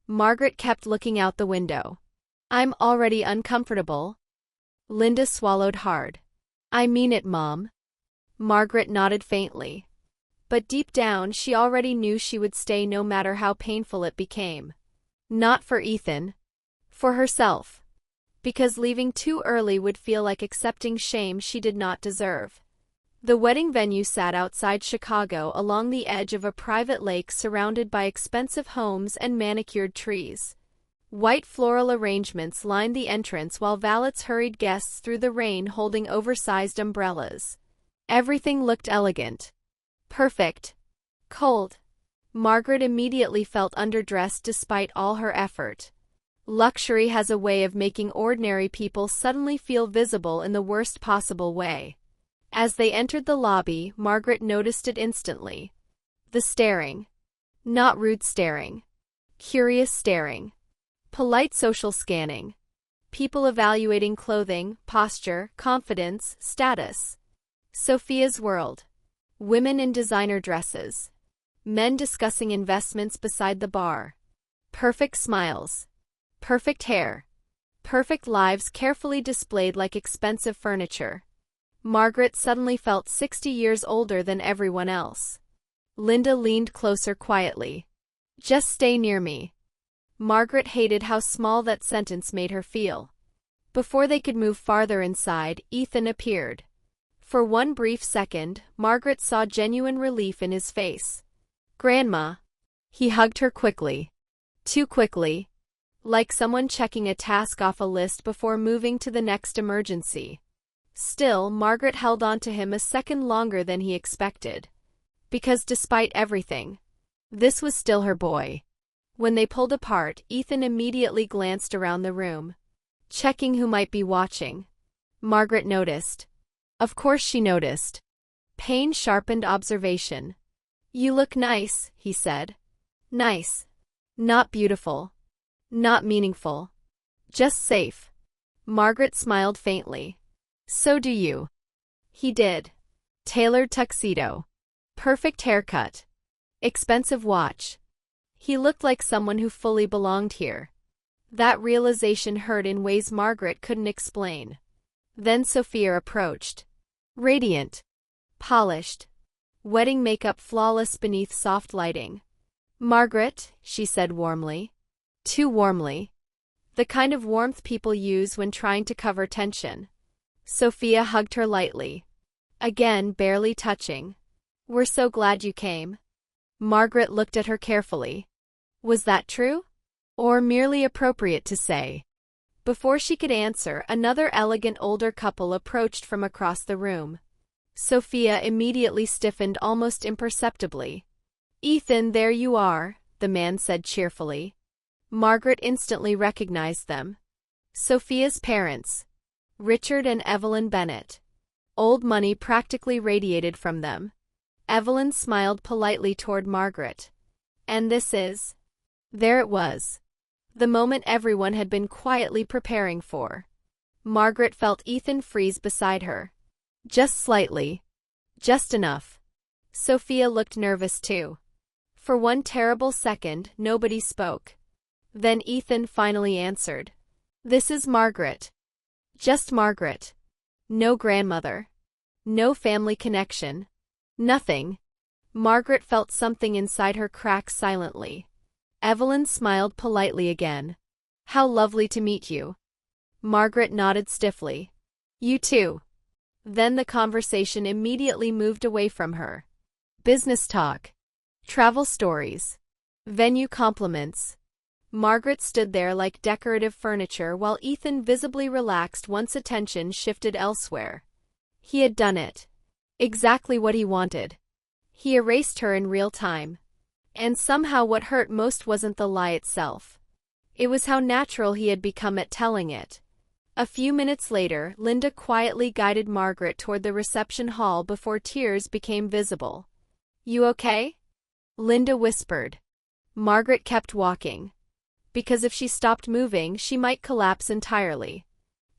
Margaret kept looking out the window. "I'm already uncomfortable." Linda swallowed hard. "I mean it, Mom." Margaret nodded faintly. But deep down she already knew she would stay no matter how painful it became. Not for Ethan. For herself. Because leaving too early would feel like accepting shame she did not deserve. The wedding venue sat outside Chicago along the edge of a private lake surrounded by expensive homes and manicured trees. White floral arrangements lined the entrance while valets hurried guests through the rain holding oversized umbrellas. Everything looked elegant. Perfect. Cold. Margaret immediately felt underdressed despite all her effort. Luxury has a way of making ordinary people suddenly feel visible in the worst possible way. As they entered the lobby, Margaret noticed it instantly. The staring. Not rude staring. Curious staring. Polite social scanning. People evaluating clothing, posture, confidence, status. Sophia's world. Women in designer dresses. Men discussing investments beside the bar. Perfect smiles. Perfect hair. Perfect lives carefully displayed like expensive furniture. Margaret suddenly felt 60 years older than everyone else. Linda leaned closer quietly. "Just stay near me." Margaret hated how small that sentence made her feel. Before they could move farther inside, Ethan appeared. For one brief second, Margaret saw genuine relief in his face. "Grandma." He hugged her quickly. Too quickly. Like someone checking a task off a list before moving to the next emergency. Still, Margaret held on to him a second longer than he expected. Because despite everything, this was still her boy. When they pulled apart, Ethan immediately glanced around the room. Checking who might be watching. Margaret noticed. Of course she noticed. Pain sharpened observation. "You look nice," he said. "Nice. Not beautiful. Not meaningful. Just safe." Margaret smiled faintly. "So do you." He did. Tailored tuxedo. Perfect haircut. Expensive watch. He looked like someone who fully belonged here. That realization hurt in ways Margaret couldn't explain. Then Sophia approached. Radiant. Polished. Wedding makeup flawless beneath soft lighting. Margaret, she said warmly. Too warmly. The kind of warmth people use when trying to cover tension. Sophia hugged her lightly. Again, barely touching. We're so glad you came. Margaret looked at her carefully. Was that true? Or merely appropriate to say? Before she could answer, another elegant older couple approached from across the room. Sophia immediately stiffened almost imperceptibly. Ethan, there you are, the man said cheerfully. Margaret instantly recognized them. Sophia's parents. Richard and Evelyn Bennett. Old money practically radiated from them. Evelyn smiled politely toward Margaret. And this is? There it was. The moment everyone had been quietly preparing for. Margaret felt Ethan freeze beside her. Just slightly. Just enough. Sophia looked nervous too. For one terrible second, nobody spoke. Then Ethan finally answered. This is Margaret. Just Margaret. No grandmother. No family connection. Nothing. Margaret felt something inside her crack silently. Evelyn smiled politely again. How lovely to meet you. Margaret nodded stiffly. You too. Then the conversation immediately moved away from her. Business talk. Travel stories. Venue compliments. Margaret stood there like decorative furniture while Ethan visibly relaxed once attention shifted elsewhere. He had done it. Exactly what he wanted. He erased her in real time. And somehow what hurt most wasn't the lie itself. It was how natural he had become at telling it. A few minutes later, Linda quietly guided Margaret toward the reception hall before tears became visible. You okay? Linda whispered. Margaret kept walking. Because if she stopped moving, she might collapse entirely.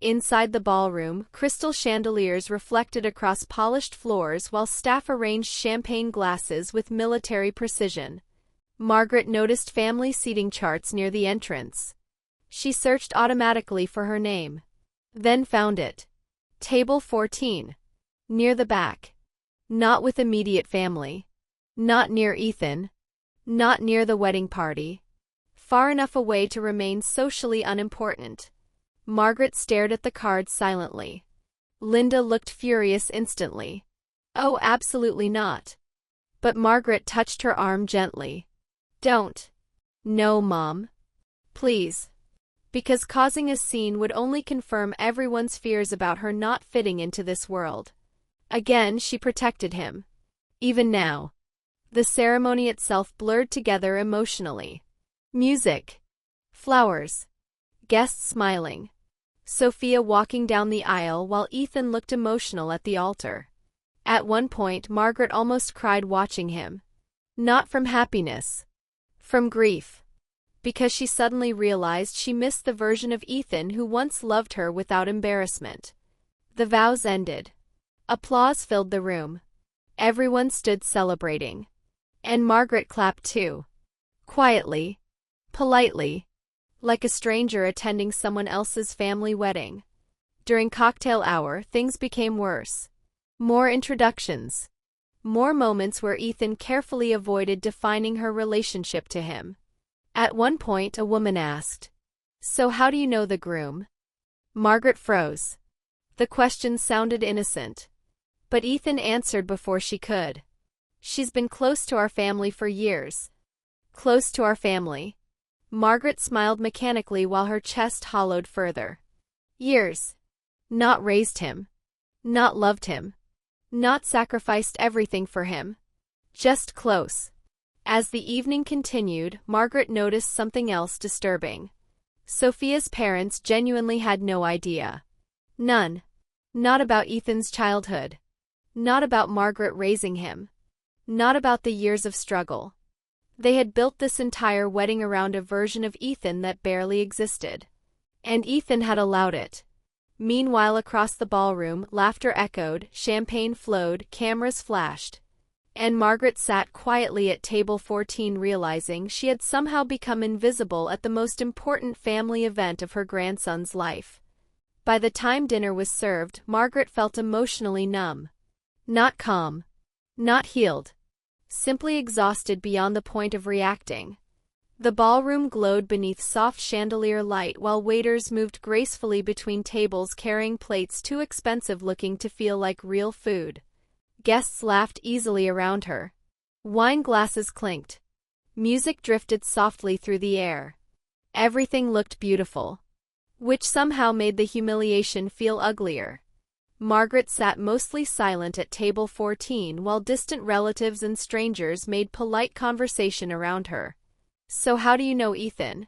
Inside the ballroom, crystal chandeliers reflected across polished floors while staff arranged champagne glasses with military precision. Margaret noticed family seating charts near the entrance. She searched automatically for her name. Then found it. Table 14. Near the back. Not with immediate family. Not near Ethan. Not near the wedding party. Far enough away to remain socially unimportant. Margaret stared at the card silently. Linda looked furious instantly. Oh, absolutely not. But Margaret touched her arm gently. Don't. No, Mom. Please. Because causing a scene would only confirm everyone's fears about her not fitting into this world. Again, she protected him. Even now. The ceremony itself blurred together emotionally. Music. Flowers. Guests smiling. Sophia walking down the aisle while Ethan looked emotional at the altar. At one point, Margaret almost cried watching him. Not from happiness. From grief. Because she suddenly realized she missed the version of Ethan who once loved her without embarrassment. The vows ended. Applause filled the room. Everyone stood celebrating. And Margaret clapped too. Quietly. Politely. Like a stranger attending someone else's family wedding. During cocktail hour, things became worse. More introductions. More moments where Ethan carefully avoided defining her relationship to him. At one point, a woman asked, So how do you know the groom? Margaret froze. The question sounded innocent. But Ethan answered before she could. She's been close to our family for years. Close to our family. Margaret smiled mechanically while her chest hollowed further. Years. Not raised him. Not loved him. Not sacrificed everything for him. Just close. As the evening continued, Margaret noticed something else disturbing. Sophia's parents genuinely had no idea. None. Not about Ethan's childhood. Not about Margaret raising him. Not about the years of struggle. They had built this entire wedding around a version of Ethan that barely existed. And Ethan had allowed it. Meanwhile, across the ballroom, laughter echoed, champagne flowed, cameras flashed. and Margaret sat quietly at table 14 realizing she had somehow become invisible at the most important family event of her grandson's life. By the time dinner was served, Margaret felt emotionally numb. Not calm. Not healed. Simply exhausted beyond the point of reacting. The ballroom glowed beneath soft chandelier light while waiters moved gracefully between tables carrying plates too expensive-looking to feel like real food. Guests laughed easily around her. Wine glasses clinked. Music drifted softly through the air. Everything looked beautiful, which somehow made the humiliation feel uglier. Margaret sat mostly silent at table 14 while distant relatives and strangers made polite conversation around her. "So how do you know Ethan?"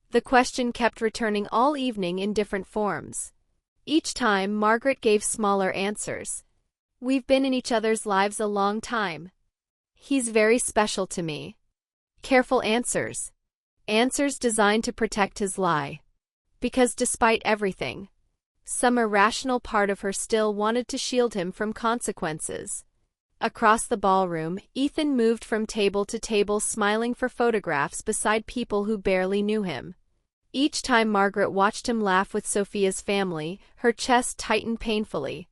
The question kept returning all evening in different forms. Each time, Margaret gave smaller answers. "We've been in each other's lives a long time. He's very special to me." Careful answers. Answers designed to protect his lie. Because despite everything, some irrational part of her still wanted to shield him from consequences. Across the ballroom, Ethan moved from table to table smiling for photographs beside people who barely knew him. Each time Margaret watched him laugh with Sophia's family, her chest tightened painfully.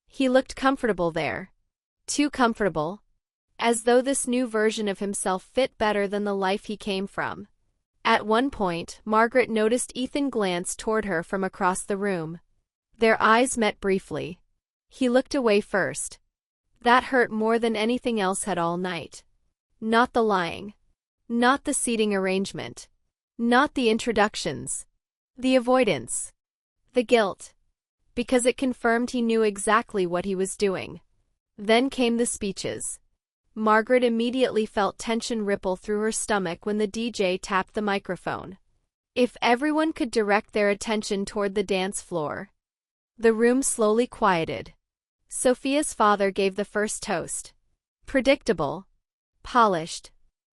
He looked comfortable there. Too comfortable. As though this new version of himself fit better than the life he came from. At one point, Margaret noticed Ethan glance toward her from across the room. Their eyes met briefly. He looked away first. That hurt more than anything else had all night. Not the lying. Not the seating arrangement. Not the introductions. The avoidance. The guilt. Because it confirmed he knew exactly what he was doing. Then came the speeches. Margaret immediately felt tension ripple through her stomach when the DJ tapped the microphone. If everyone could direct their attention toward the dance floor. The room slowly quieted. Sophia's father gave the first toast. Predictable. Polished.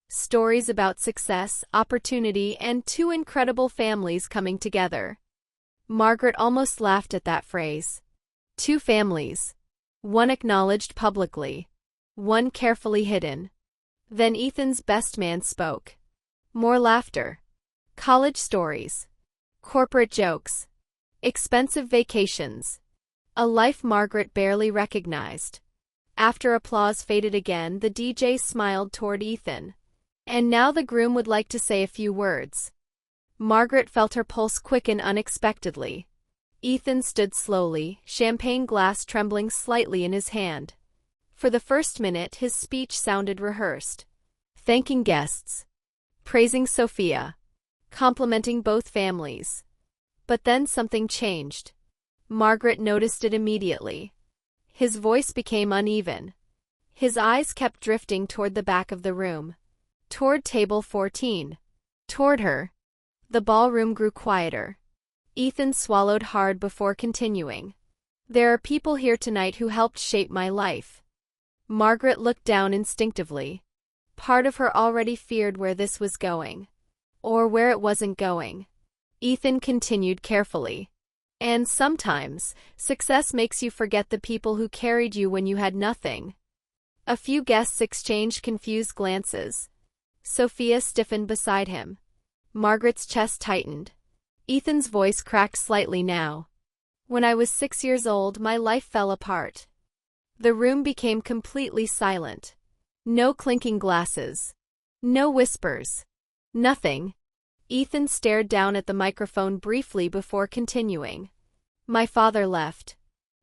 Stories about success, opportunity, and two incredible families coming together. Margaret almost laughed at that phrase. Two families. One acknowledged publicly. One carefully hidden. Then Ethan's best man spoke. More laughter. College stories. Corporate jokes. Expensive vacations. A life Margaret barely recognized. After applause faded again, the DJ smiled toward Ethan. "And now the groom would like to say a few words." Margaret felt her pulse quicken unexpectedly. Ethan stood slowly, champagne glass trembling slightly in his hand. For the first minute, his speech sounded rehearsed. Thanking guests. Praising Sophia. Complimenting both families. But then something changed. Margaret noticed it immediately. His voice became uneven. His eyes kept drifting toward the back of the room. Toward table 14. Toward her. The ballroom grew quieter. Ethan swallowed hard before continuing. "There are people here tonight who helped shape my life." Margaret looked down instinctively. Part of her already feared where this was going. Or where it wasn't going. Ethan continued carefully. "And sometimes, success makes you forget the people who carried you when you had nothing." A few guests exchanged confused glances. Sophia stiffened beside him. Margaret's chest tightened. Ethan's voice cracked slightly now. "When I was 6 years old, my life fell apart." The room became completely silent. No clinking glasses. No whispers. Nothing. Ethan stared down at the microphone briefly before continuing. "My father left.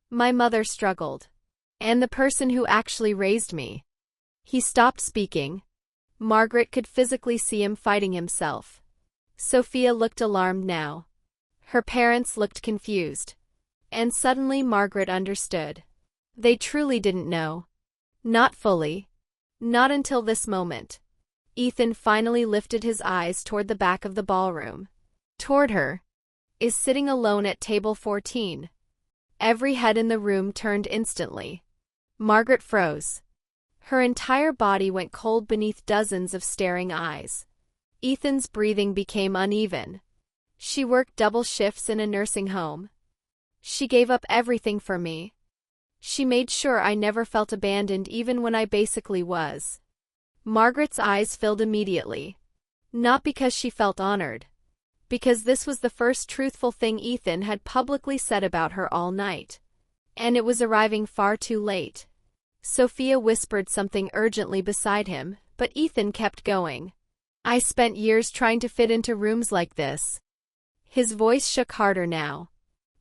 My mother struggled. And the person who actually raised me." He stopped speaking. Margaret could physically see him fighting himself. Sophia looked alarmed now. Her parents looked confused. And suddenly Margaret understood. They truly didn't know. Not fully. Not until this moment. Ethan finally lifted his eyes toward the back of the ballroom. Toward her. Is sitting alone at table 14. Every head in the room turned instantly. Margaret froze. Her entire body went cold beneath dozens of staring eyes. Ethan's breathing became uneven. She worked double shifts in a nursing home. She gave up everything for me. She made sure I never felt abandoned even when I basically was. Margaret's eyes filled immediately. Not because she felt honored. Because this was the first truthful thing Ethan had publicly said about her all night. And it was arriving far too late. Sophia whispered something urgently beside him, but Ethan kept going. I spent years trying to fit into rooms like this. His voice shook harder now.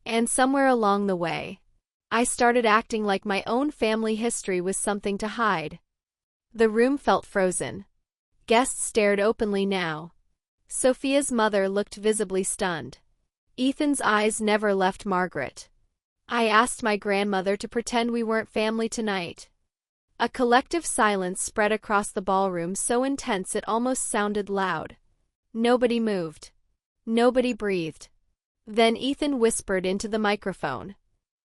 And somewhere along the way, I started acting like my own family history was something to hide. The room felt frozen. Guests stared openly now. Sophia's mother looked visibly stunned. Ethan's eyes never left Margaret. I asked my grandmother to pretend we weren't family tonight. A collective silence spread across the ballroom so intense it almost sounded loud. Nobody moved. Nobody breathed. Then Ethan whispered into the microphone.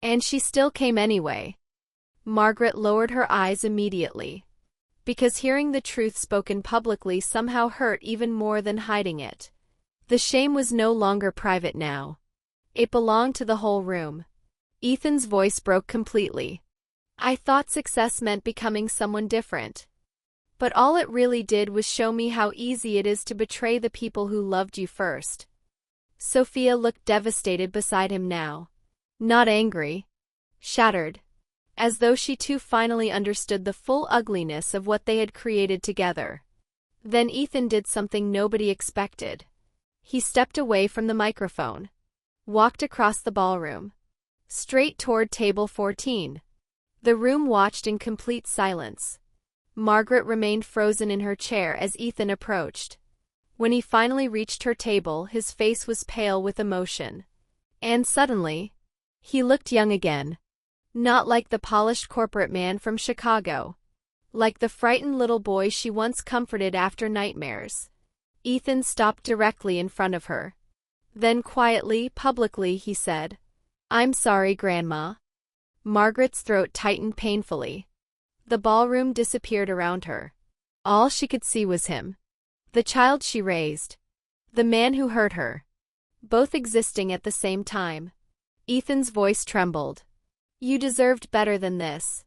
And she still came anyway. Margaret lowered her eyes immediately. Because hearing the truth spoken publicly somehow hurt even more than hiding it. The shame was no longer private now. It belonged to the whole room. Ethan's voice broke completely. I thought success meant becoming someone different. But all it really did was show me how easy it is to betray the people who loved you first. Sophia looked devastated beside him now. Not angry. Shattered. As though she too finally understood the full ugliness of what they had created together. Then Ethan did something nobody expected. He stepped away from the microphone. Walked across the ballroom. Straight toward table 14. The room watched in complete silence. Margaret remained frozen in her chair as Ethan approached. When he finally reached her table, his face was pale with emotion. And suddenly, he looked young again. Not like the polished corporate man from Chicago. Like the frightened little boy she once comforted after nightmares. Ethan stopped directly in front of her. Then quietly, publicly, he said, I'm sorry, Grandma. Margaret's throat tightened painfully. The ballroom disappeared around her. All she could see was him. The child she raised. The man who hurt her. Both existing at the same time. Ethan's voice trembled. You deserved better than this.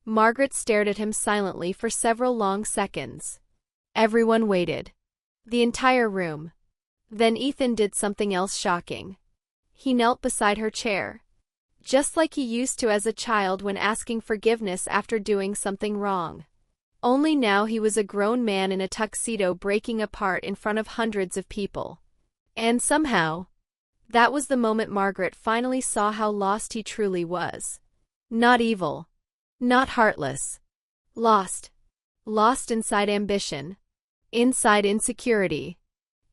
Margaret stared at him silently for several long seconds. Everyone waited. The entire room. Then Ethan did something else shocking. He knelt beside her chair. Just like he used to as a child when asking forgiveness after doing something wrong. Only now he was a grown man in a tuxedo breaking apart in front of hundreds of people. And somehow, that was the moment Margaret finally saw how lost he truly was. Not evil. Not heartless. Lost. Lost inside ambition. Inside insecurity.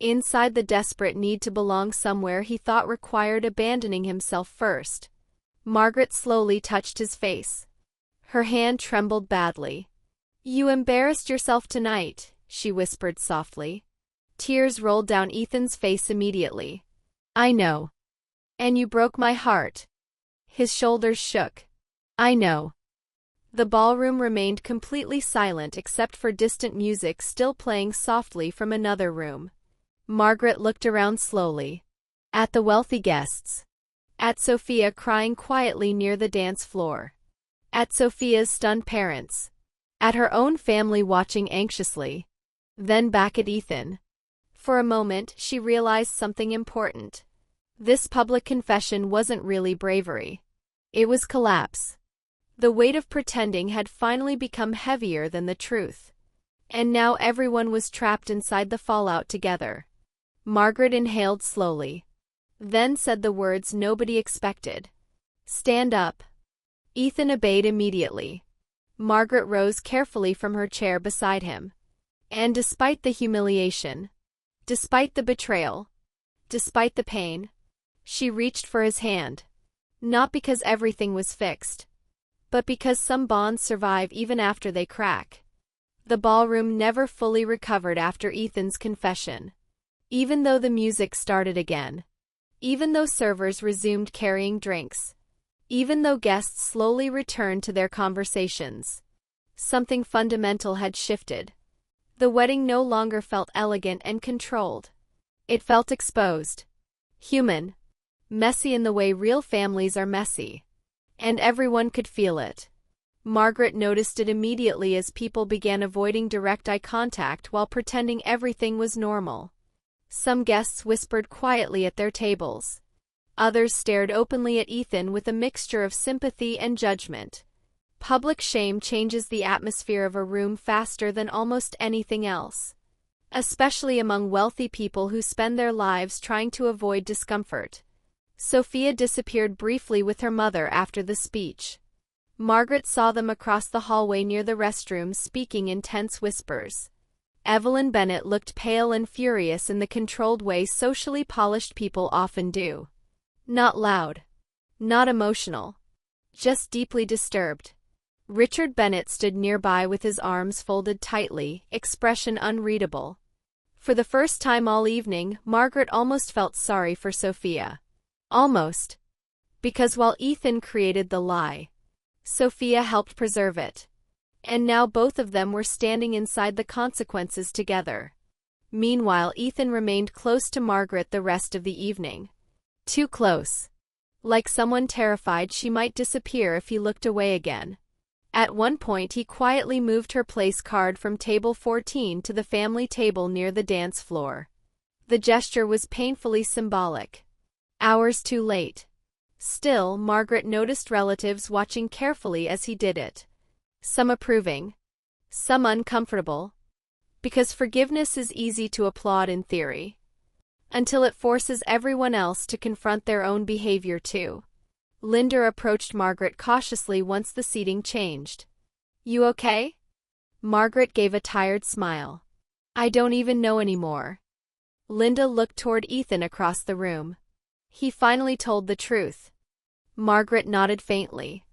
Inside the desperate need to belong somewhere he thought required abandoning himself first. Margaret slowly touched his face. Her hand trembled badly. You embarrassed yourself tonight, she whispered softly. Tears rolled down Ethan's face immediately. I know. And you broke my heart. His shoulders shook. I know. The ballroom remained completely silent except for distant music still playing softly from another room. Margaret looked around slowly. At the wealthy guests. At Sophia crying quietly near the dance floor. At Sophia's stunned parents. At her own family watching anxiously. Then back at Ethan. For a moment, she realized something important. This public confession wasn't really bravery. It was collapse. The weight of pretending had finally become heavier than the truth. And now everyone was trapped inside the fallout together. Margaret inhaled slowly. Then said the words nobody expected. Stand up. Ethan obeyed immediately. Margaret rose carefully from her chair beside him. And despite the humiliation, despite the betrayal, despite the pain, she reached for his hand. Not because everything was fixed, but because some bonds survive even after they crack. The ballroom never fully recovered after Ethan's confession. Even though the music started again. Even though servers resumed carrying drinks. Even though guests slowly returned to their conversations. Something fundamental had shifted. The wedding no longer felt elegant and controlled. It felt exposed. Human. Messy in the way real families are messy. And everyone could feel it. Margaret noticed it immediately as people began avoiding direct eye contact while pretending everything was normal. Some guests whispered quietly at their tables. Others stared openly at Ethan with a mixture of sympathy and judgment. Public shame changes the atmosphere of a room faster than almost anything else, especially among wealthy people who spend their lives trying to avoid discomfort. Sophia disappeared briefly with her mother after the speech. Margaret saw them across the hallway near the restrooms speaking in tense whispers. Evelyn Bennett looked pale and furious in the controlled way socially polished people often do. Not loud. Not emotional. Just deeply disturbed. Richard Bennett stood nearby with his arms folded tightly, expression unreadable. For the first time all evening, Margaret almost felt sorry for Sophia. Almost. Because while Ethan created the lie, Sophia helped preserve it. And now both of them were standing inside the consequences together. Meanwhile, Ethan remained close to Margaret the rest of the evening. Too close. Like someone terrified she might disappear if he looked away again. At one point he quietly moved her place card from table 14 to the family table near the dance floor. The gesture was painfully symbolic. Hours too late. Still, Margaret noticed relatives watching carefully as he did it. Some approving. Some uncomfortable. Because forgiveness is easy to applaud in theory. Until it forces everyone else to confront their own behavior too. Linda approached Margaret cautiously once the seating changed. "You okay?" Margaret gave a tired smile. "I don't even know anymore." Linda looked toward Ethan across the room. He finally told the truth. Margaret nodded faintly.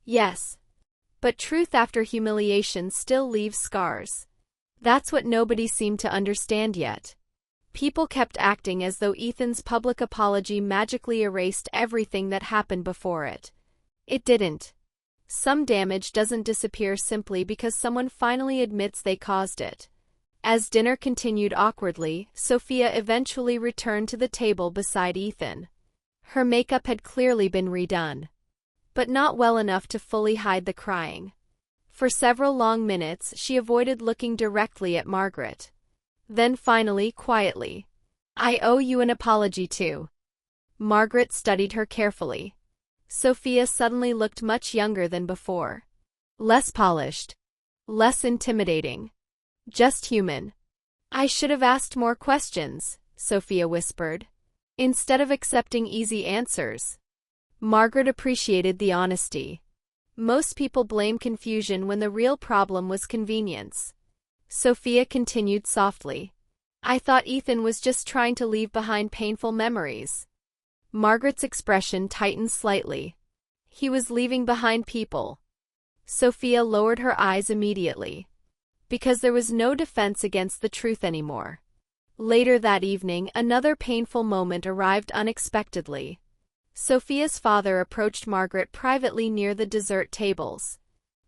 Yes. But truth after humiliation still leaves scars. That's what nobody seemed to understand yet. People kept acting as though Ethan's public apology magically erased everything that happened before it. It didn't. Some damage doesn't disappear simply because someone finally admits they caused it. As dinner continued awkwardly, Sophia eventually returned to the table beside Ethan. Her makeup had clearly been redone, but not well enough to fully hide the crying. For several long minutes she avoided looking directly at Margaret. Then finally, quietly, "I owe you an apology too." Margaret studied her carefully. Sophia suddenly looked much younger than before. Less polished. Less intimidating. Just human. "I should have asked more questions," Sophia whispered, instead of accepting easy answers. Margaret appreciated the honesty. Most people blame confusion when the real problem was convenience. Sophia continued softly. "I thought Ethan was just trying to leave behind painful memories." Margaret's expression tightened slightly. "He was leaving behind people." Sophia lowered her eyes immediately. Because there was no defense against the truth anymore. Later that evening, another painful moment arrived unexpectedly. Sophia's father approached Margaret privately near the dessert tables.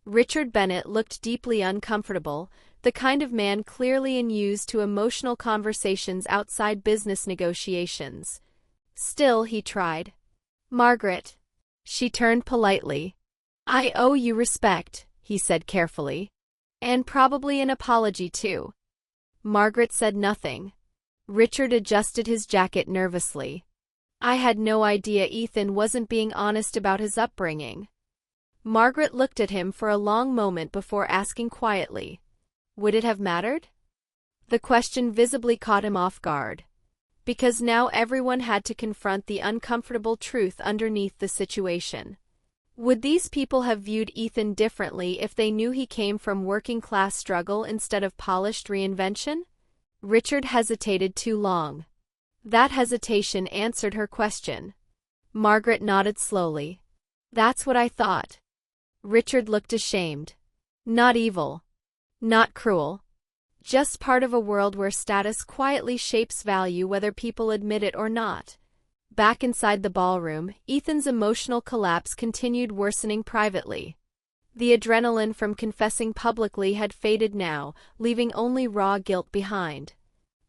Richard Bennett looked deeply uncomfortable, the kind of man clearly unused to emotional conversations outside business negotiations. Still, he tried. "Margaret." She turned politely. "I owe you respect," he said carefully. "And probably an apology too." Margaret said nothing. Richard adjusted his jacket nervously. "I had no idea Ethan wasn't being honest about his upbringing." Margaret looked at him for a long moment before asking quietly, "Would it have mattered?" The question visibly caught him off guard. Because now everyone had to confront the uncomfortable truth underneath the situation. Would these people have viewed Ethan differently if they knew he came from working-class struggle instead of polished reinvention? Richard hesitated too long. That hesitation answered her question. Margaret nodded slowly. "That's what I thought." Richard looked ashamed. Not evil. Not cruel. Just part of a world where status quietly shapes value whether people admit it or not. Back inside the ballroom, Ethan's emotional collapse continued worsening privately. The adrenaline from confessing publicly had faded now, leaving only raw guilt behind.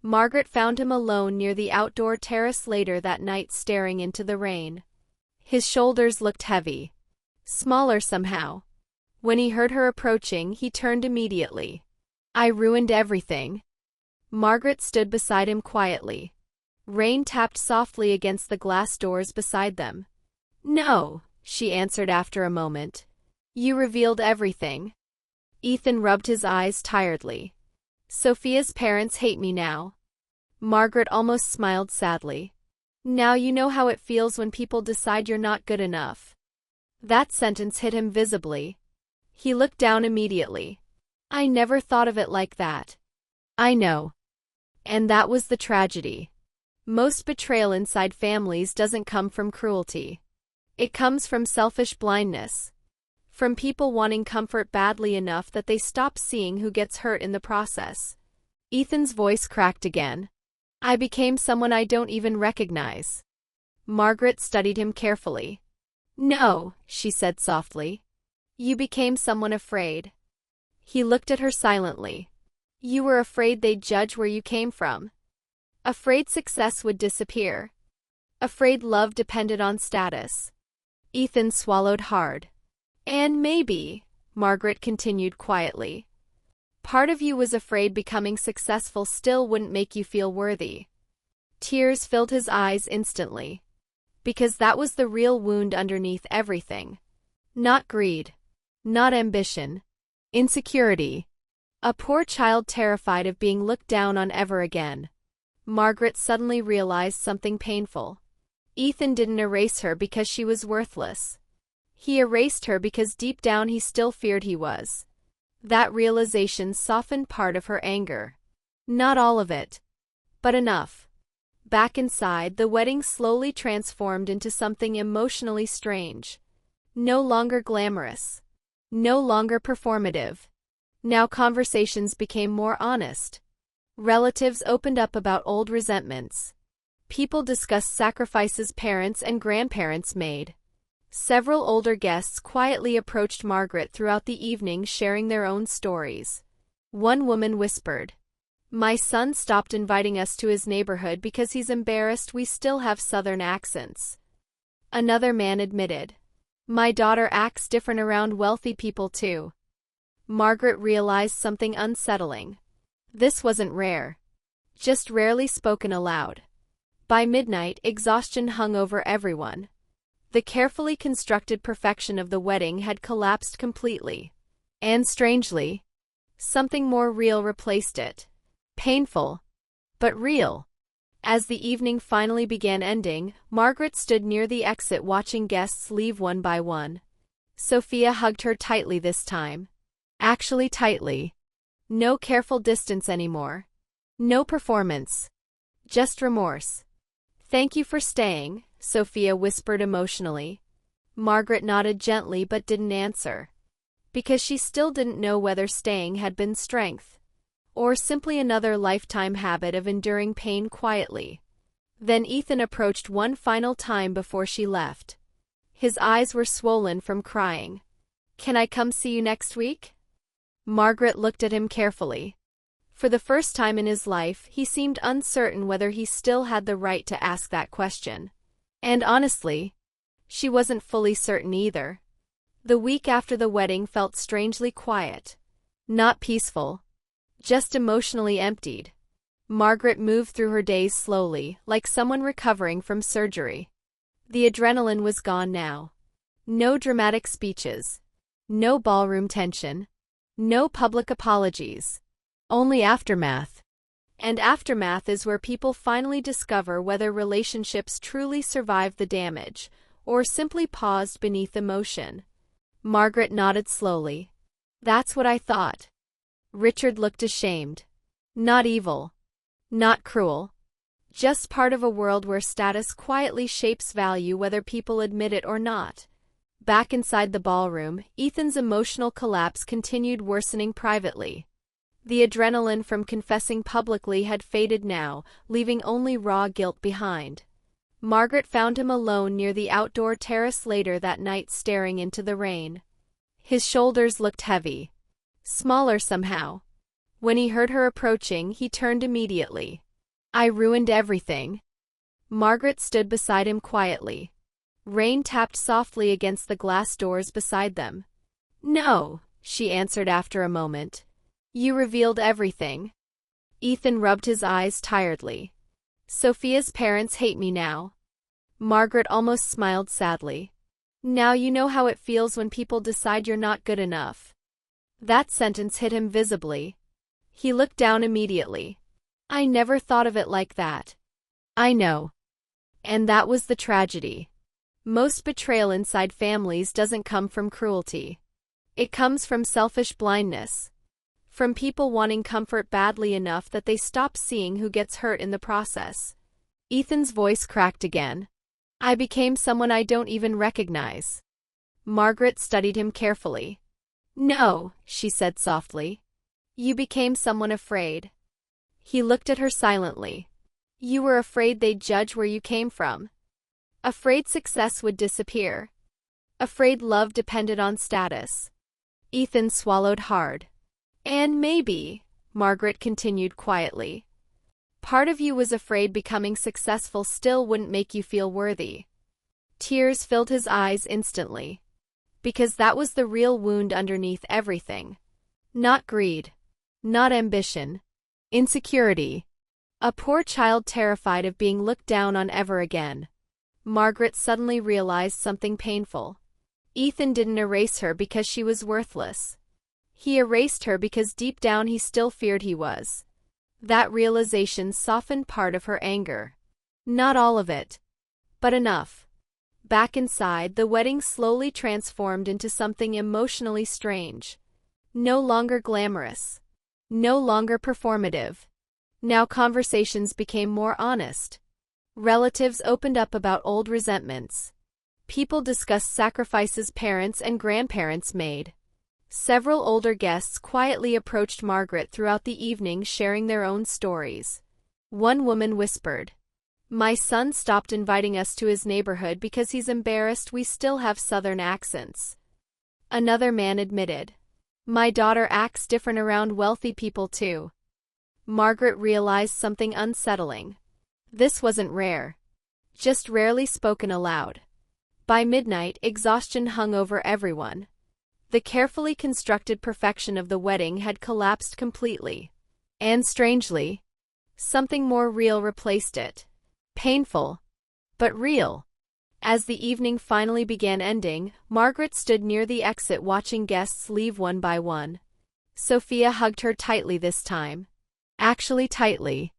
Margaret found him alone near the outdoor terrace later that night staring into the rain. His shoulders looked heavy. smaller somehow. When he heard her approaching, he turned immediately. I ruined everything. Margaret stood beside him quietly. Rain tapped softly against the glass doors beside them. No, she answered after a moment. You revealed everything. Ethan rubbed his eyes tiredly. Sophia's parents hate me now. Margaret almost smiled sadly. Now you know how it feels when people decide you're not good enough. That sentence hit him visibly. He looked down immediately. I never thought of it like that. I know. And that was the tragedy. Most betrayal inside families doesn't come from cruelty. It comes from selfish blindness. From people wanting comfort badly enough that they stop seeing who gets hurt in the process. Ethan's voice cracked again. I became someone I don't even recognize. Margaret studied him carefully. No, she said softly. You became someone afraid. He looked at her silently. You were afraid they'd judge where you came from. Afraid success would disappear. Afraid love depended on status. Ethan swallowed hard. And maybe, Margaret continued quietly, part of you was afraid becoming successful still wouldn't make you feel worthy. Tears filled his eyes instantly. Because that was the real wound underneath everything. Not greed. Not ambition. Insecurity. A poor child terrified of being looked down on ever again. Margaret suddenly realized something painful. Ethan didn't erase her because she was worthless. He erased her because deep down he still feared he was. That realization softened part of her anger. Not all of it. But enough. Back inside, the wedding slowly transformed into something emotionally strange. No longer glamorous. No longer performative. Now conversations became more honest. Relatives opened up about old resentments. People discussed sacrifices parents and grandparents made. Several older guests quietly approached Margaret throughout the evening, sharing their own stories. One woman whispered, My son stopped inviting us to his neighborhood because he's embarrassed we still have Southern accents. Another man admitted, My daughter acts different around wealthy people too. Margaret realized something unsettling. This wasn't rare. Just rarely spoken aloud. By midnight, exhaustion hung over everyone. The carefully constructed perfection of the wedding had collapsed completely. And strangely, something more real replaced it. Painful, but real. As the evening finally began ending, Margaret stood near the exit watching guests leave one by one. Sophia hugged her tightly this time. Actually tightly. No careful distance anymore. No performance. Just remorse. Thank you for staying, Sophia whispered emotionally. Margaret nodded gently but didn't answer. Because she still didn't know whether staying had been strength. Or simply another lifetime habit of enduring pain quietly. Then Ethan approached one final time before she left. His eyes were swollen from crying. Can I come see you next week? Margaret looked at him carefully. For the first time in his life, he seemed uncertain whether he still had the right to ask that question. And honestly, she wasn't fully certain either. The week after the wedding felt strangely quiet. Not peaceful. Just emotionally emptied. Margaret moved through her days slowly, like someone recovering from surgery. The adrenaline was gone now. No dramatic speeches. No ballroom tension. No public apologies. Only aftermath. And aftermath is where people finally discover whether relationships truly survived the damage, or simply paused beneath emotion. Margaret nodded slowly. That's what I thought. Richard looked ashamed. Not evil. Not cruel. Just part of a world where status quietly shapes value whether people admit it or not. Back inside the ballroom, Ethan's emotional collapse continued worsening privately. The adrenaline from confessing publicly had faded now, leaving only raw guilt behind. Margaret found him alone near the outdoor terrace later that night, staring into the rain. His shoulders looked heavy. Smaller somehow. When he heard her approaching, he turned immediately. I ruined everything. Margaret stood beside him quietly. Rain tapped softly against the glass doors beside them. No, she answered after a moment. You revealed everything. Ethan rubbed his eyes tiredly. Sophia's parents hate me now. Margaret almost smiled sadly. Now you know how it feels when people decide you're not good enough. That sentence hit him visibly. He looked down immediately. I never thought of it like that. I know. And that was the tragedy. Most betrayal inside families doesn't come from cruelty. It comes from selfish blindness. From people wanting comfort badly enough that they stop seeing who gets hurt in the process. Ethan's voice cracked again. I became someone I don't even recognize. Margaret studied him carefully. No, she said softly. You became someone afraid. He looked at her silently. You were afraid they'd judge where you came from. Afraid success would disappear. Afraid love depended on status. Ethan swallowed hard. And maybe, Margaret continued quietly, part of you was afraid becoming successful still wouldn't make you feel worthy. Tears filled his eyes instantly. Because that was the real wound underneath everything. Not greed. Not ambition. Insecurity. A poor child terrified of being looked down on ever again. Margaret suddenly realized something painful. Ethan didn't erase her because she was worthless. He erased her because deep down he still feared he was. That realization softened part of her anger. Not all of it. But enough. Back inside, the wedding slowly transformed into something emotionally strange. No longer glamorous. No longer performative. Now conversations became more honest. Relatives opened up about old resentments. People discussed sacrifices parents and grandparents made. Several older guests quietly approached Margaret throughout the evening, sharing their own stories. One woman whispered, My son stopped inviting us to his neighborhood because he's embarrassed we still have southern accents. Another man admitted, My daughter acts different around wealthy people too. Margaret realized something unsettling. This wasn't rare. Just rarely spoken aloud. By midnight, exhaustion hung over everyone. The carefully constructed perfection of the wedding had collapsed completely. And strangely, something more real replaced it. Painful, but real. As the evening finally began ending, Margaret stood near the exit watching guests leave one by one. Sophia hugged her tightly this time. Actually tightly.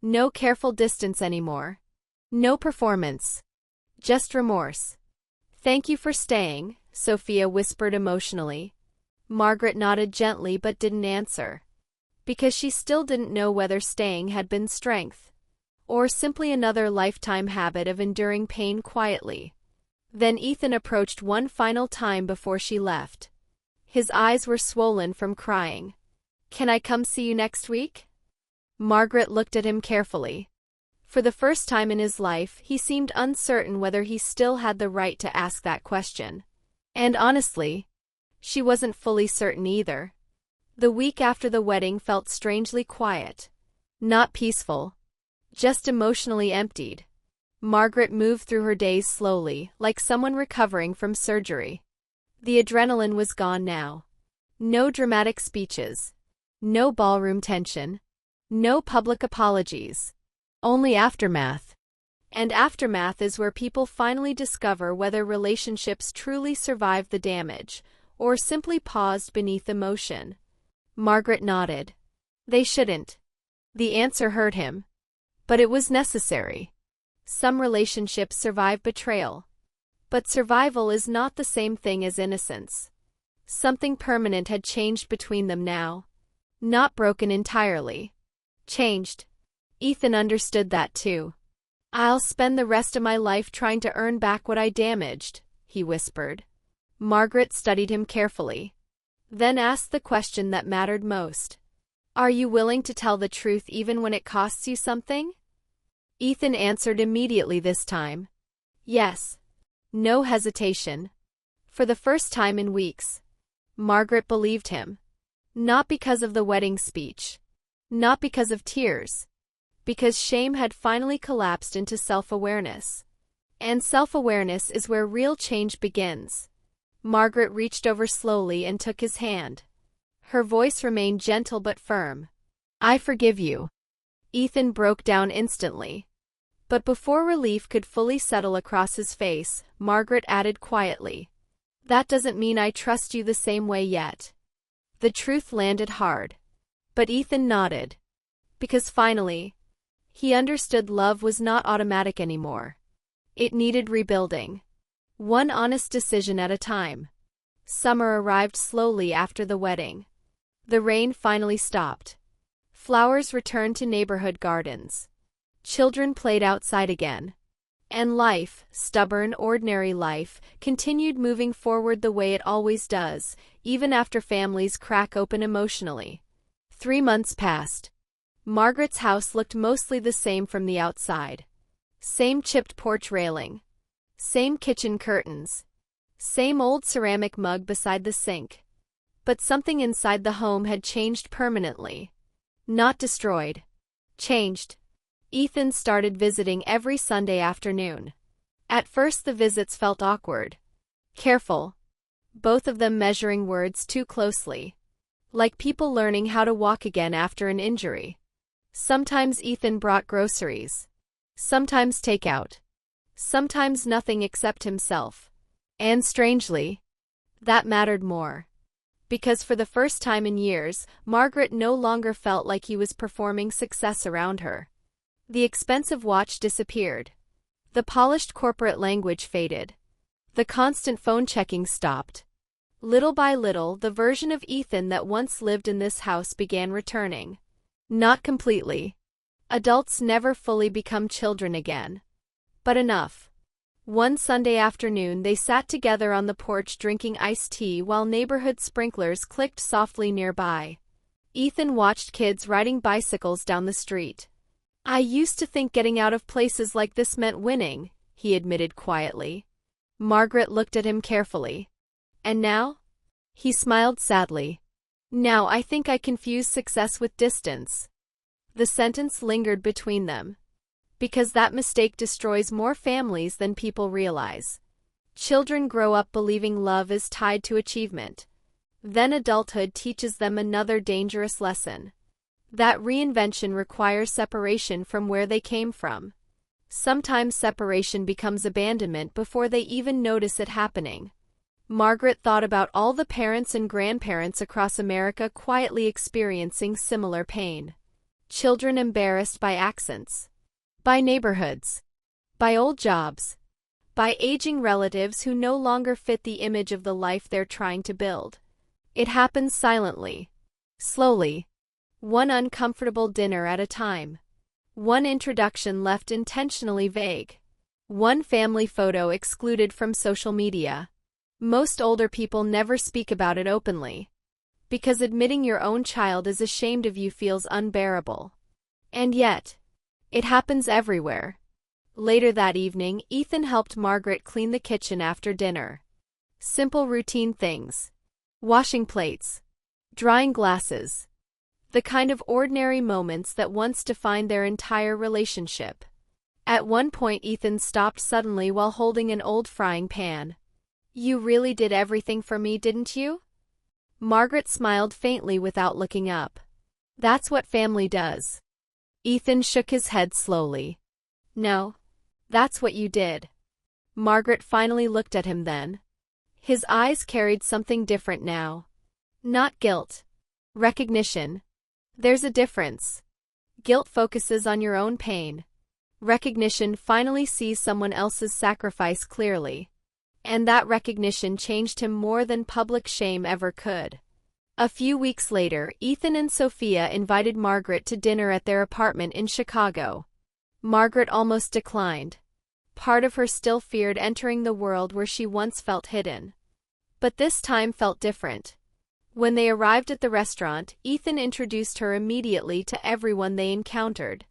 No careful distance anymore. No performance. Just remorse. Thank you for staying, Sophia whispered emotionally. Margaret nodded gently but didn't answer. Because she still didn't know whether staying had been strength. Or simply another lifetime habit of enduring pain quietly. Then Ethan approached one final time before she left. His eyes were swollen from crying. Can I come see you next week? Margaret looked at him carefully. For the first time in his life, he seemed uncertain whether he still had the right to ask that question. And honestly, she wasn't fully certain either. The week after the wedding felt strangely quiet. Not peaceful. Just emotionally emptied. Margaret moved through her days slowly, like someone recovering from surgery. The adrenaline was gone now. No dramatic speeches. No ballroom tension. No public apologies. Only aftermath. And aftermath is where people finally discover whether relationships truly survived the damage, or simply paused beneath emotion. Margaret nodded. They shouldn't. The answer hurt him. But it was necessary. Some relationships survive betrayal. But survival is not the same thing as innocence. Something permanent had changed between them now. Not broken entirely. Changed. Ethan understood that too. I'll spend the rest of my life trying to earn back what I damaged, he whispered. Margaret studied him carefully. Then asked the question that mattered most. Are you willing to tell the truth even when it costs you something? Ethan answered immediately this time. Yes. No hesitation. For the first time in weeks, Margaret believed him. Not because of the wedding speech. Not because of tears. Because shame had finally collapsed into self-awareness. And self-awareness is where real change begins. Margaret reached over slowly and took his hand. Her voice remained gentle but firm. "I forgive you." Ethan broke down instantly. But before relief could fully settle across his face, Margaret added quietly, "That doesn't mean I trust you the same way yet." The truth landed hard. But Ethan nodded. Because finally, he understood love was not automatic anymore. It needed rebuilding. One honest decision at a time. Summer arrived slowly after the wedding. The rain finally stopped. Flowers returned to neighborhood gardens. Children played outside again. And life, stubborn, ordinary life, continued moving forward the way it always does, even after families crack open emotionally. 3 months passed. Margaret's house looked mostly the same from the outside. Same chipped porch railing. Same kitchen curtains. Same old ceramic mug beside the sink. But something inside the home had changed permanently. Not destroyed. Changed. Ethan started visiting every Sunday afternoon. At first the visits felt awkward. Careful. Both of them measuring words too closely. Like people learning how to walk again after an injury. Sometimes Ethan brought groceries. Sometimes takeout. Sometimes nothing except himself. And strangely, that mattered more. Because for the first time in years, Margaret no longer felt like he was performing success around her. The expensive watch disappeared. The polished corporate language faded. The constant phone checking stopped. Little by little, the version of Ethan that once lived in this house began returning. Not completely. Adults never fully become children again. But enough. One Sunday afternoon they sat together on the porch drinking iced tea while neighborhood sprinklers clicked softly nearby. Ethan watched kids riding bicycles down the street. "I used to think getting out of places like this meant winning," he admitted quietly. Margaret looked at him carefully. "And now?" He smiled sadly. "Now I think I confuse success with distance." The sentence lingered between them. Because that mistake destroys more families than people realize. Children grow up believing love is tied to achievement. Then adulthood teaches them another dangerous lesson. That reinvention requires separation from where they came from. Sometimes separation becomes abandonment before they even notice it happening. Margaret thought about all the parents and grandparents across America quietly experiencing similar pain. Children embarrassed by accents. By neighborhoods. By old jobs. By aging relatives who no longer fit the image of the life they're trying to build. It happens silently. Slowly. One uncomfortable dinner at a time. One introduction left intentionally vague. One family photo excluded from social media. Most older people never speak about it openly. Because admitting your own child is ashamed of you feels unbearable. And yet, it happens everywhere. Later that evening, Ethan helped Margaret clean the kitchen after dinner. Simple routine things. Washing plates. Drying glasses. The kind of ordinary moments that once defined their entire relationship. At one point Ethan stopped suddenly while holding an old frying pan. "You really did everything for me, didn't you?" Margaret smiled faintly without looking up. "That's what family does." Ethan shook his head slowly. "No. That's what you did." Margaret finally looked at him then. His eyes carried something different now. Not guilt. Recognition. There's a difference. Guilt focuses on your own pain. Recognition finally sees someone else's sacrifice clearly. And that recognition changed him more than public shame ever could. A few weeks later, Ethan and Sophia invited Margaret to dinner at their apartment in Chicago. Margaret almost declined. Part of her still feared entering the world where she once felt hidden. But this time felt different. When they arrived at the restaurant, Ethan introduced her immediately to everyone they encountered.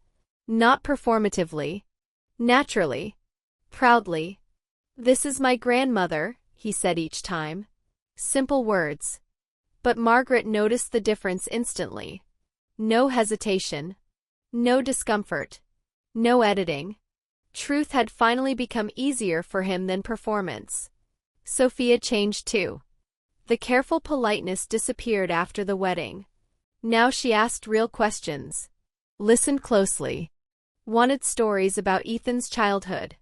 Not performatively. Naturally. Proudly. "This is my grandmother," he said each time. Simple words. But Margaret noticed the difference instantly. No hesitation. No discomfort. No editing. Truth had finally become easier for him than performance. Sophia changed too. The careful politeness disappeared after the wedding. Now she asked real questions. Listened closely. Wanted stories about Ethan's childhood.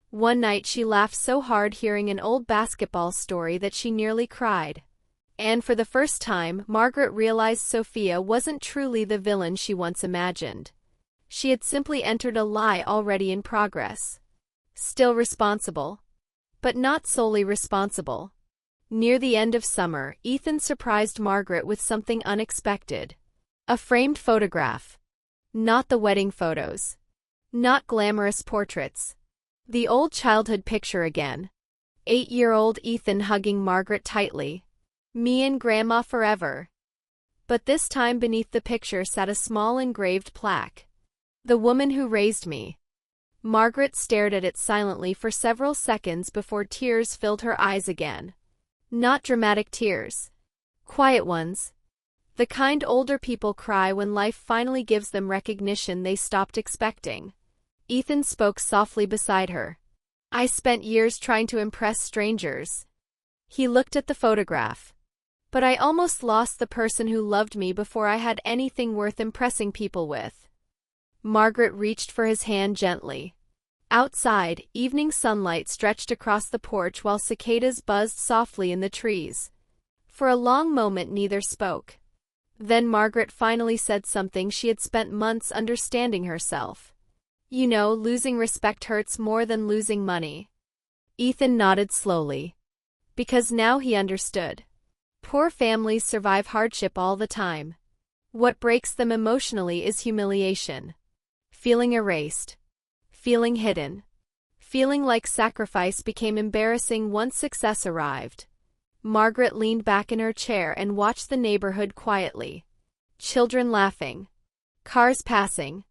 One night she laughed so hard hearing an old basketball story that she nearly cried. And for the first time, Margaret realized Sophia wasn't truly the villain she once imagined. She had simply entered a lie already in progress. Still responsible, but not solely responsible. Near the end of summer, Ethan surprised Margaret with something unexpected. A framed photograph. Not the wedding photos. Not glamorous portraits. The old childhood picture again. 8-year-old Ethan hugging Margaret tightly. Me and Grandma forever. But this time beneath the picture sat a small engraved plaque. The woman who raised me. Margaret stared at it silently for several seconds before tears filled her eyes again. Not dramatic tears. Quiet ones. The kind older people cry when life finally gives them recognition they stopped expecting. Ethan spoke softly beside her. I spent years trying to impress strangers. He looked at the photograph. But I almost lost the person who loved me before I had anything worth impressing people with. Margaret reached for his hand gently. Outside, evening sunlight stretched across the porch while cicadas buzzed softly in the trees. For a long moment neither spoke. Then Margaret finally said something she had spent months understanding herself. You know, losing respect hurts more than losing money. Ethan nodded slowly. Because now he understood. Poor families survive hardship all the time. What breaks them emotionally is humiliation. Feeling erased. Feeling hidden. Feeling like sacrifice became embarrassing once success arrived. Margaret leaned back in her chair and watched the neighborhood quietly. Children laughing. Cars passing.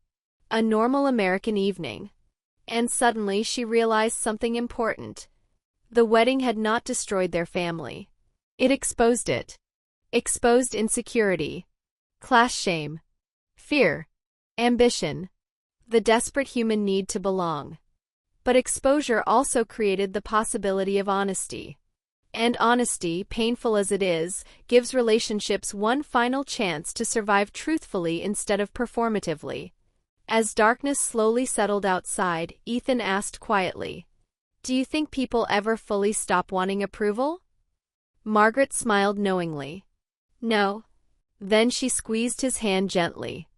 A normal American evening. And suddenly she realized something important. The wedding had not destroyed their family. It exposed it. Exposed insecurity. Class shame. Fear. Ambition. The desperate human need to belong. But exposure also created the possibility of honesty. And honesty, painful as it is, gives relationships one final chance to survive truthfully instead of performatively. As darkness slowly settled outside, Ethan asked quietly, Do you think people ever fully stop wanting approval? Margaret smiled knowingly. No. Then she squeezed his hand gently.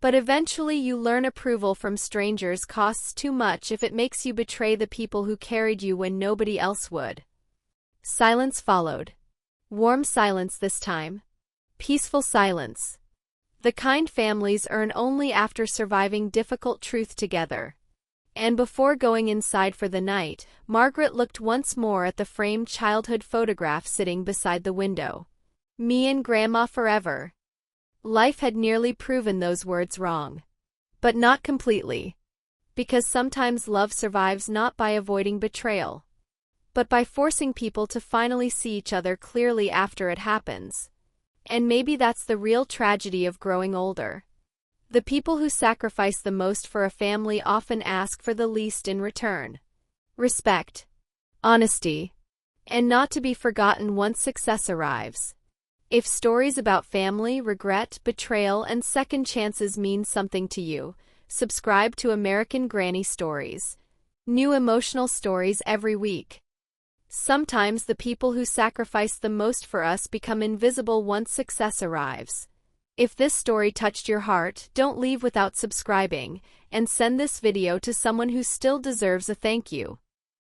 But eventually you learn approval from strangers costs too much if it makes you betray the people who carried you when nobody else would. Silence followed. Warm silence this time. Peaceful silence. The kind families earn only after surviving difficult truth together. And before going inside for the night, Margaret looked once more at the framed childhood photograph sitting beside the window. Me and Grandma forever. Life had nearly proven those words wrong. But not completely. Because sometimes love survives not by avoiding betrayal, but by forcing people to finally see each other clearly after it happens. And maybe that's the real tragedy of growing older. The people who sacrifice the most for a family often ask for the least in return. Respect. Honesty. And not to be forgotten once success arrives. If stories about family, regret, betrayal, and second chances mean something to you, subscribe to American Granny Stories. New emotional stories every week. Sometimes the people who sacrifice the most for us become invisible once success arrives. If this story touched your heart, don't leave without subscribing, and send this video to someone who still deserves a thank you.